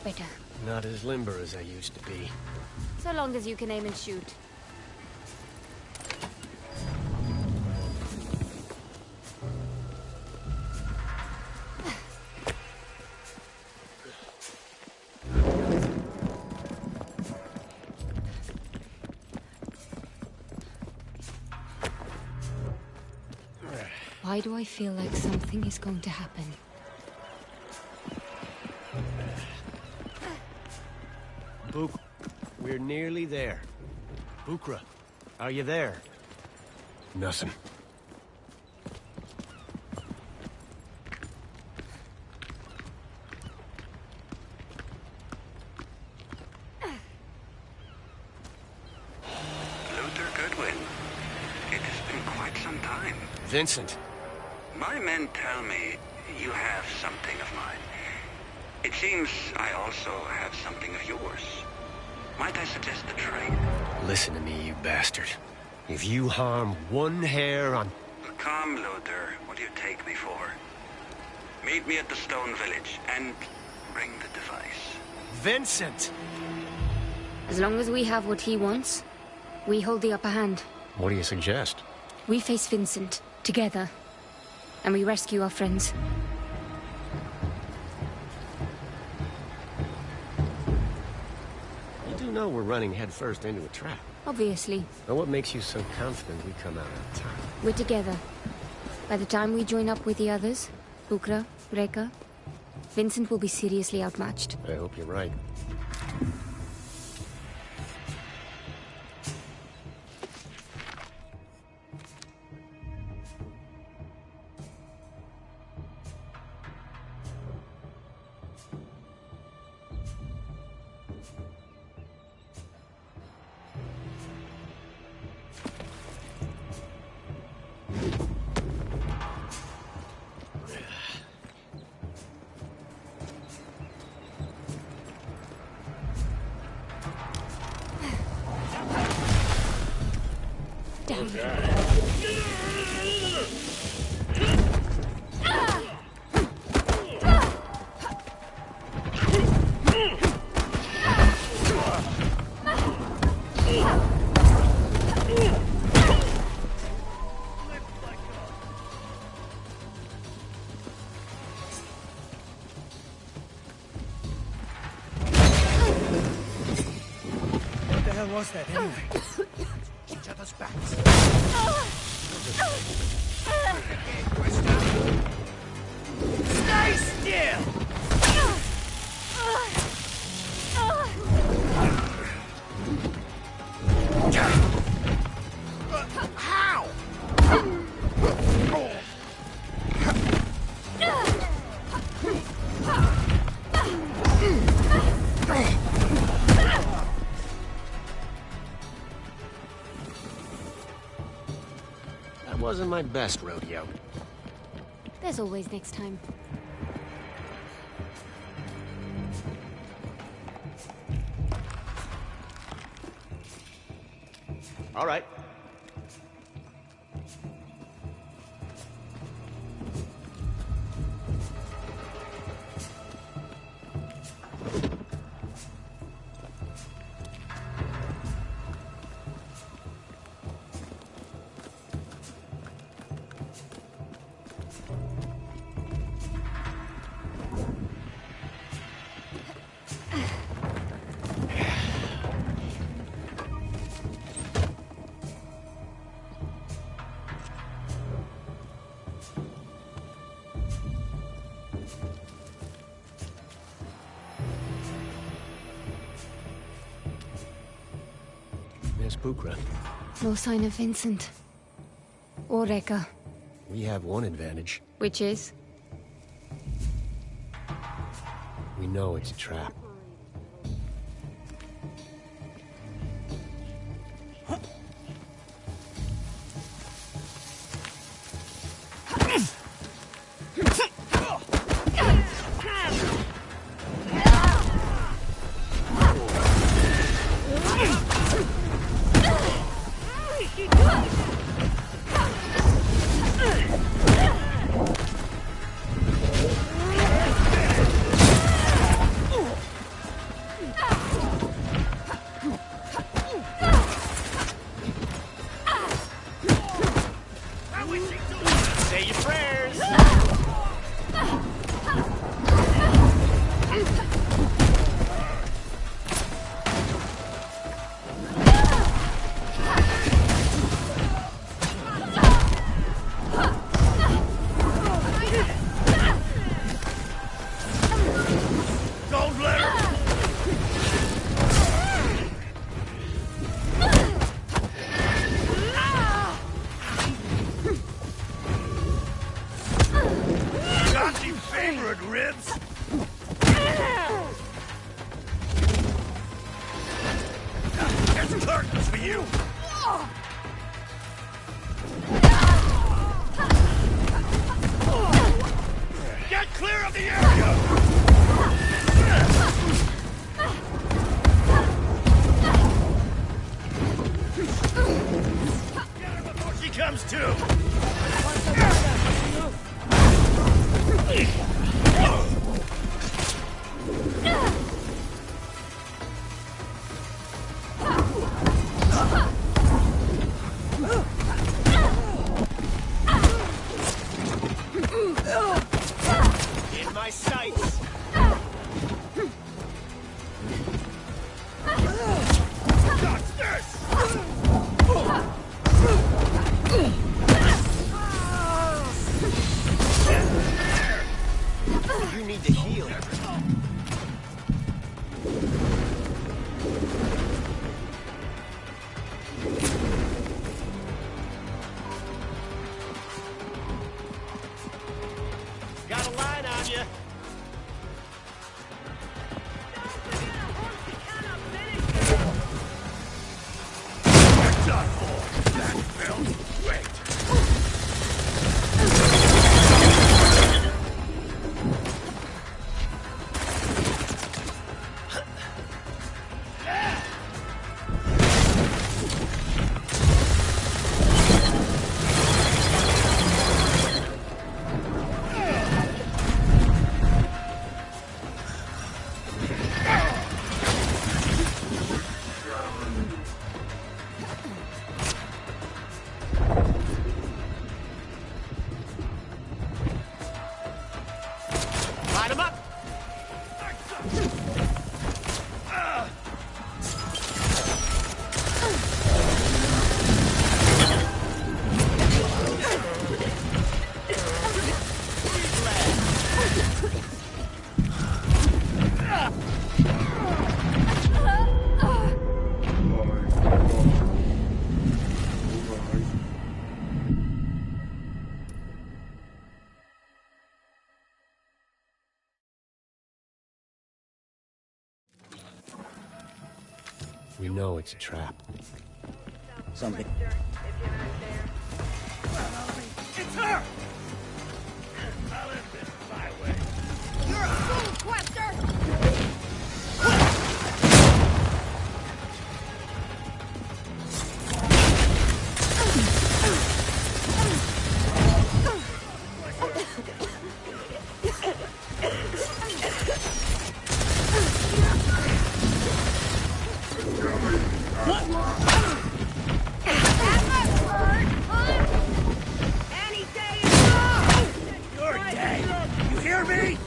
better. Not as limber as I used to be. So long as you can aim and shoot. Why do I feel like something is going to happen? Buk, we're nearly there. Bukra, are you there? Nothing. Luther Goodwin. It has been quite some time. Vincent. My men tell me you have something of mine. It seems I also have something of yours. Might I suggest a trade? Listen to me, you bastard. If you harm one hair on... Come, Luther. What do you take me for? Meet me at the Stone Village and bring the device. Vincent! As long as we have what he wants, we hold the upper hand. What do you suggest? We face Vincent, together. And we rescue our friends. You do know we're running headfirst into a trap. Obviously. Now what makes you so confident we come out on top? We're together. By the time we join up with the others, Bukra, Reka, Vincent will be seriously outmatched. I hope you're right. What was that anyway? Each other's backs. Stay still! How? That wasn't my best rodeo. There's always next time. All right. There's Bukra. No sign of Vincent. Or Reka. We have one advantage. Which is? We know it's a trap. charred ribs? It's curtains for you! Get clear of the area! Get her before she comes to! In my sights! Got this! You need to heal. Got a line on you. You're done for. That felt great. Line 'em up. We know it's a trap. Something. It's her! You're a fool, Quester! You're dead! You hear me?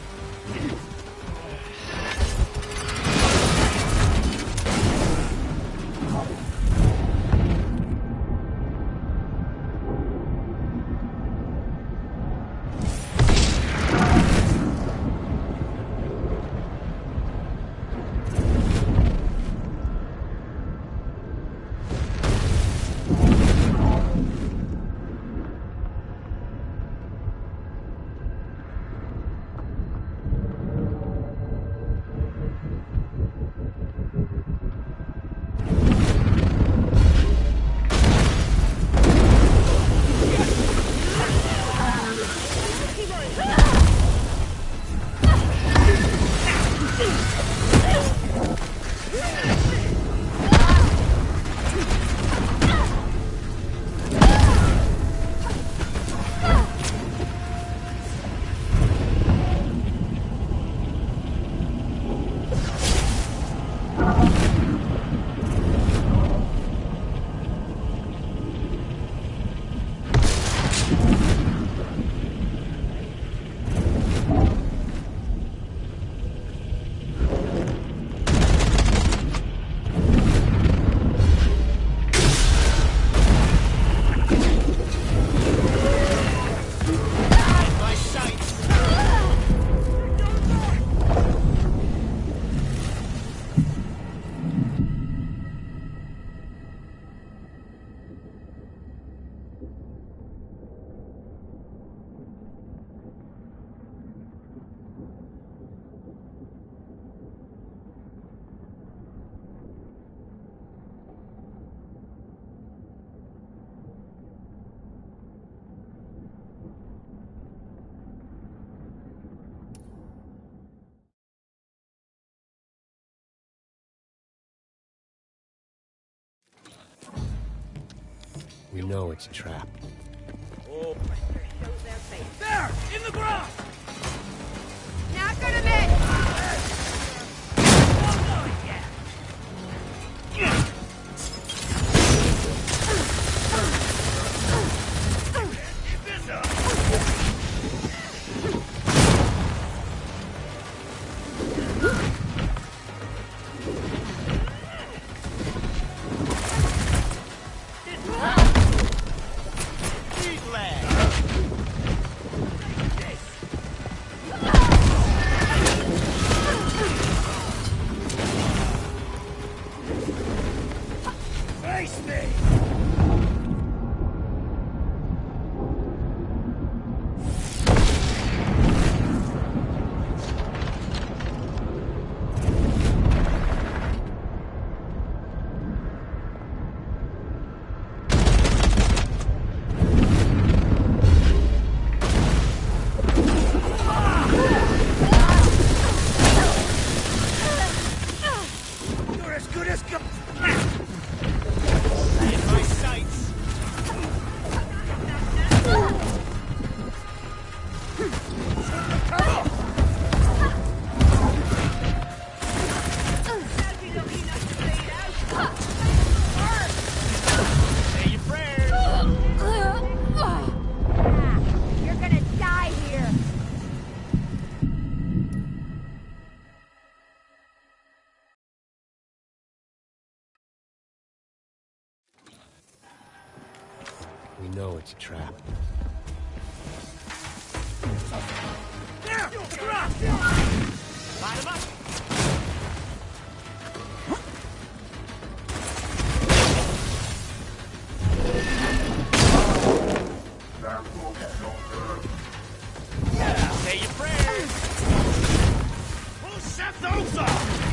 We know it's a trap. Oh. There! In the ground! Not gonna miss! We know it's a trap. There! Drop! Light him up! Say your prayers! We'll set those off!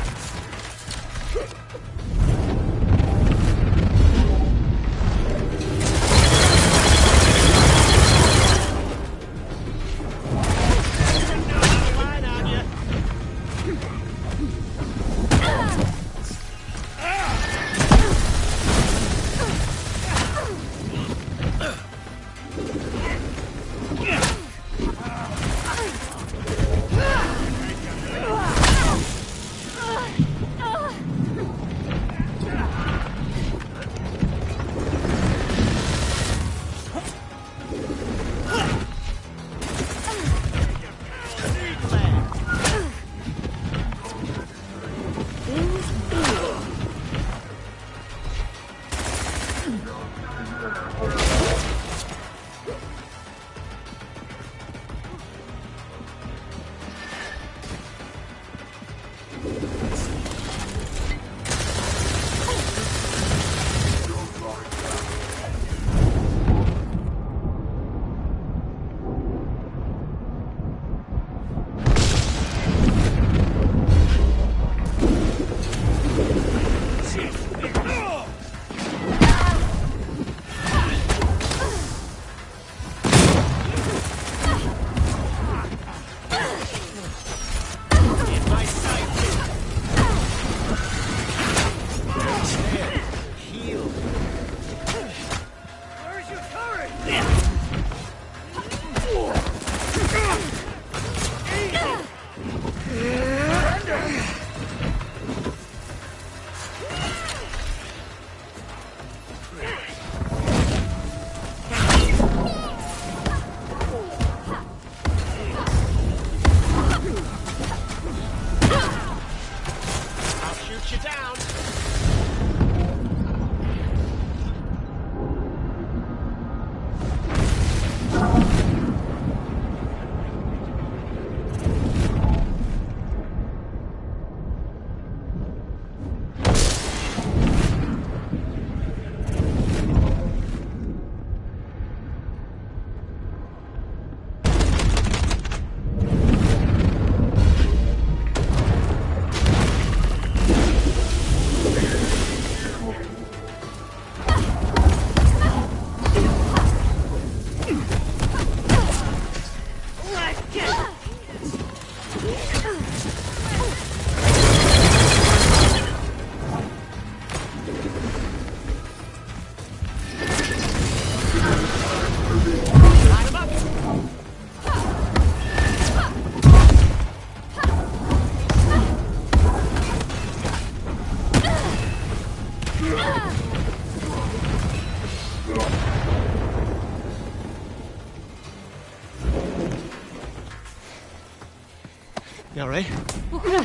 You all right? Bukra,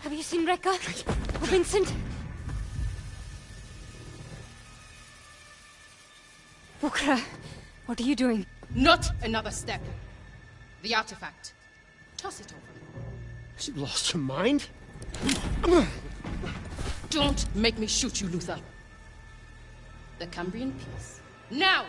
have you seen Rekka? Or Vincent? Bukra, what are you doing? Not another step. The artifact. Toss it over. She lost her mind? Don't make me shoot you, Luther. The Cambrian piece. Now!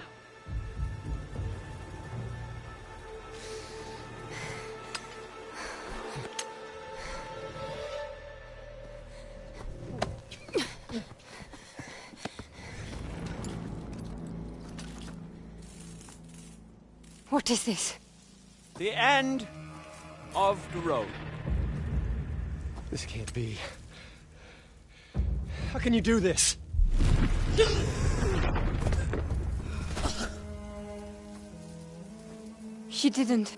What is this? The end of the road. This can't be. How can you do this? She didn't.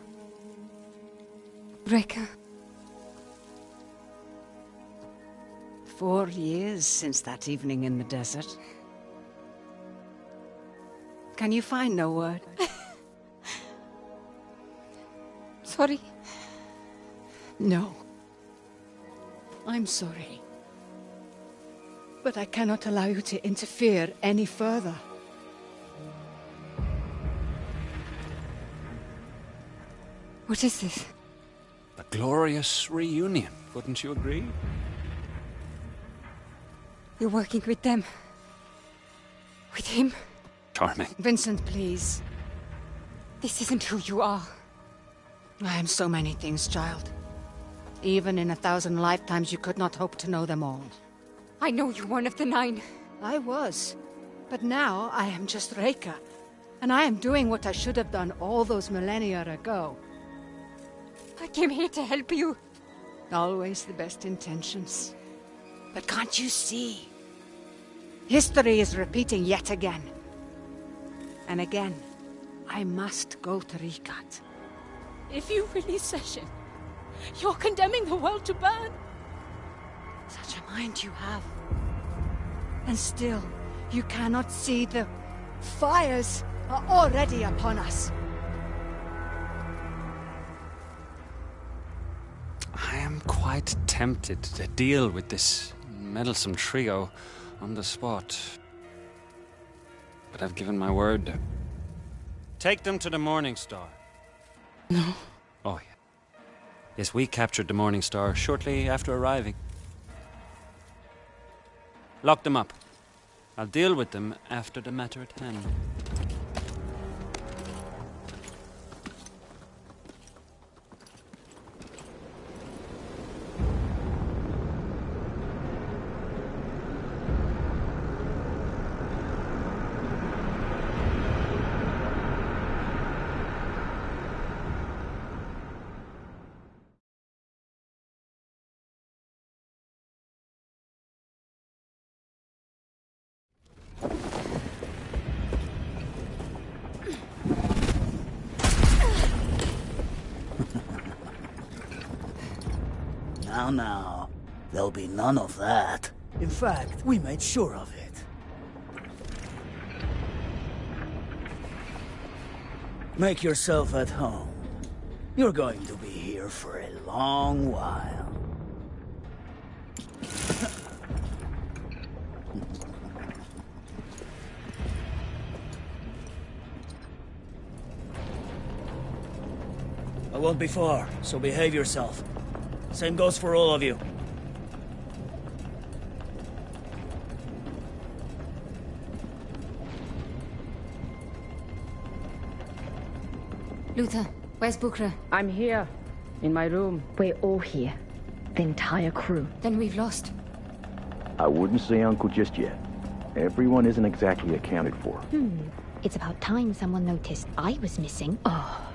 Rekka. 4 years since that evening in the desert. Can you find no word? Sorry. No. I'm sorry. But I cannot allow you to interfere any further. What is this? A glorious reunion, wouldn't you agree? You're working with them. With him? Charming. Vincent, please. This isn't who you are. I am so many things, child. Even in 1,000 lifetimes, you could not hope to know them all. I know you're one of the 9. I was. But now I am just Rekka. And I am doing what I should have done all those millennia ago. I came here to help you. Always the best intentions. But can't you see? History is repeating yet again. And again, I must go to Rikat. If you release Session, you're condemning the world to burn. Such a mind you have. And still, you cannot see the fires are already upon us. I am quite tempted to deal with this meddlesome trio on the spot. But I've given my word. Take them to the Morning Star. No. Oh, yeah. Yes, we captured the Morning Star shortly after arriving. Lock them up. I'll deal with them after the matter at hand. Now, there'll be none of that. In fact, we made sure of it. Make yourself at home. You're going to be here for a long while. I won't be far, so behave yourself. Same goes for all of you. Luther, where's Bukra? I'm here, in my room. We're all here. The entire crew. Then we've lost. I wouldn't say uncle just yet. Everyone isn't exactly accounted for. It's about time someone noticed I was missing. Oh,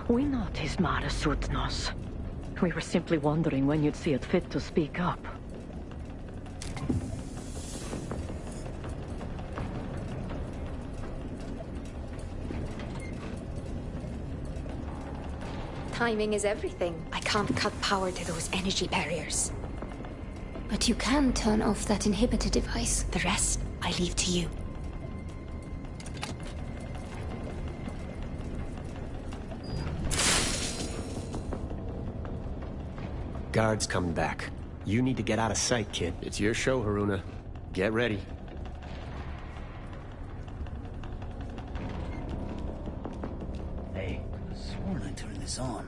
we noticed Mara Sutnos. We were simply wondering when you'd see it fit to speak up. Timing is everything. I can't cut power to those energy barriers. But you can turn off that inhibitor device. The rest, I leave to you. Guard's coming back. You need to get out of sight, kid. It's your show, Haruna. Get ready. Hey, I sworn I turned this on.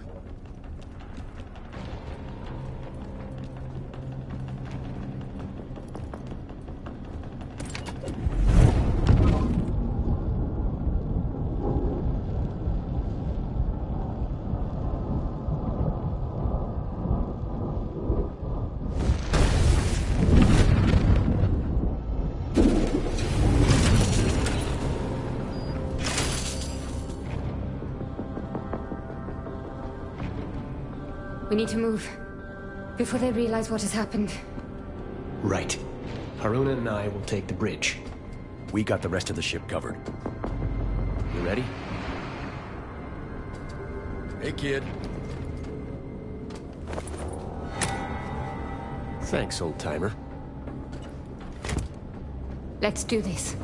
We need to move. Before they realize what has happened. Right. Haruna and I will take the bridge. We got the rest of the ship covered. You ready? Hey, kid. Thanks, old-timer. Let's do this.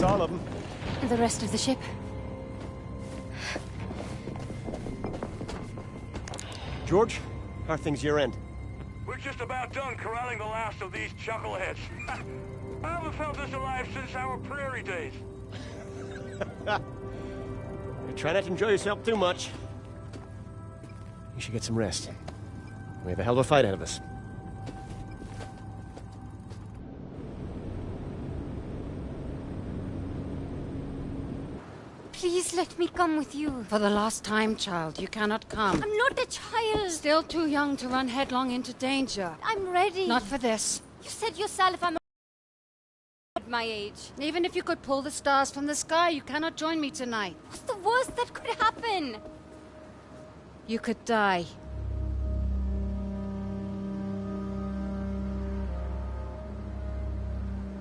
All of them. And the rest of the ship? George, how are things your end? We're just about done corralling the last of these chuckleheads. I haven't felt this alive since our prairie days. Try not to enjoy yourself too much. You should get some rest. We have a hell of a fight ahead of us. Please let me come with you. For the last time, child, you cannot come. I'm not a child. Still too young to run headlong into danger. I'm ready. Not for this. You said yourself I'm at my age. Even if you could pull the stars from the sky, you cannot join me tonight. What's the worst that could happen? You could die.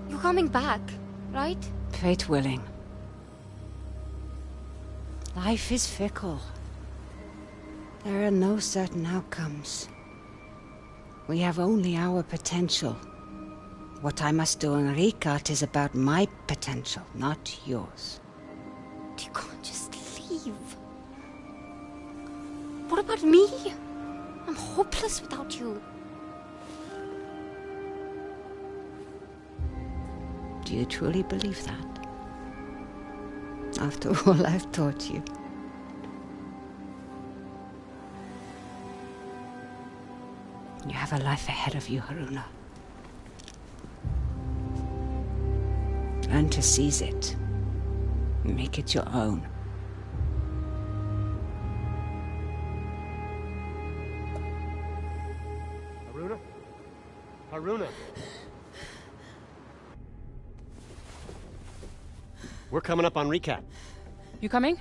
You're coming back, right? Fate willing. Life is fickle. There are no certain outcomes. We have only our potential. What I must do in Rikard is about my potential, not yours. You can't just leave. What about me? I'm hopeless without you. Do you truly believe that? After all I've taught you. You have a life ahead of you, Haruna. Learn to seize it. Make it your own. Haruna. We're coming up on recap. You coming?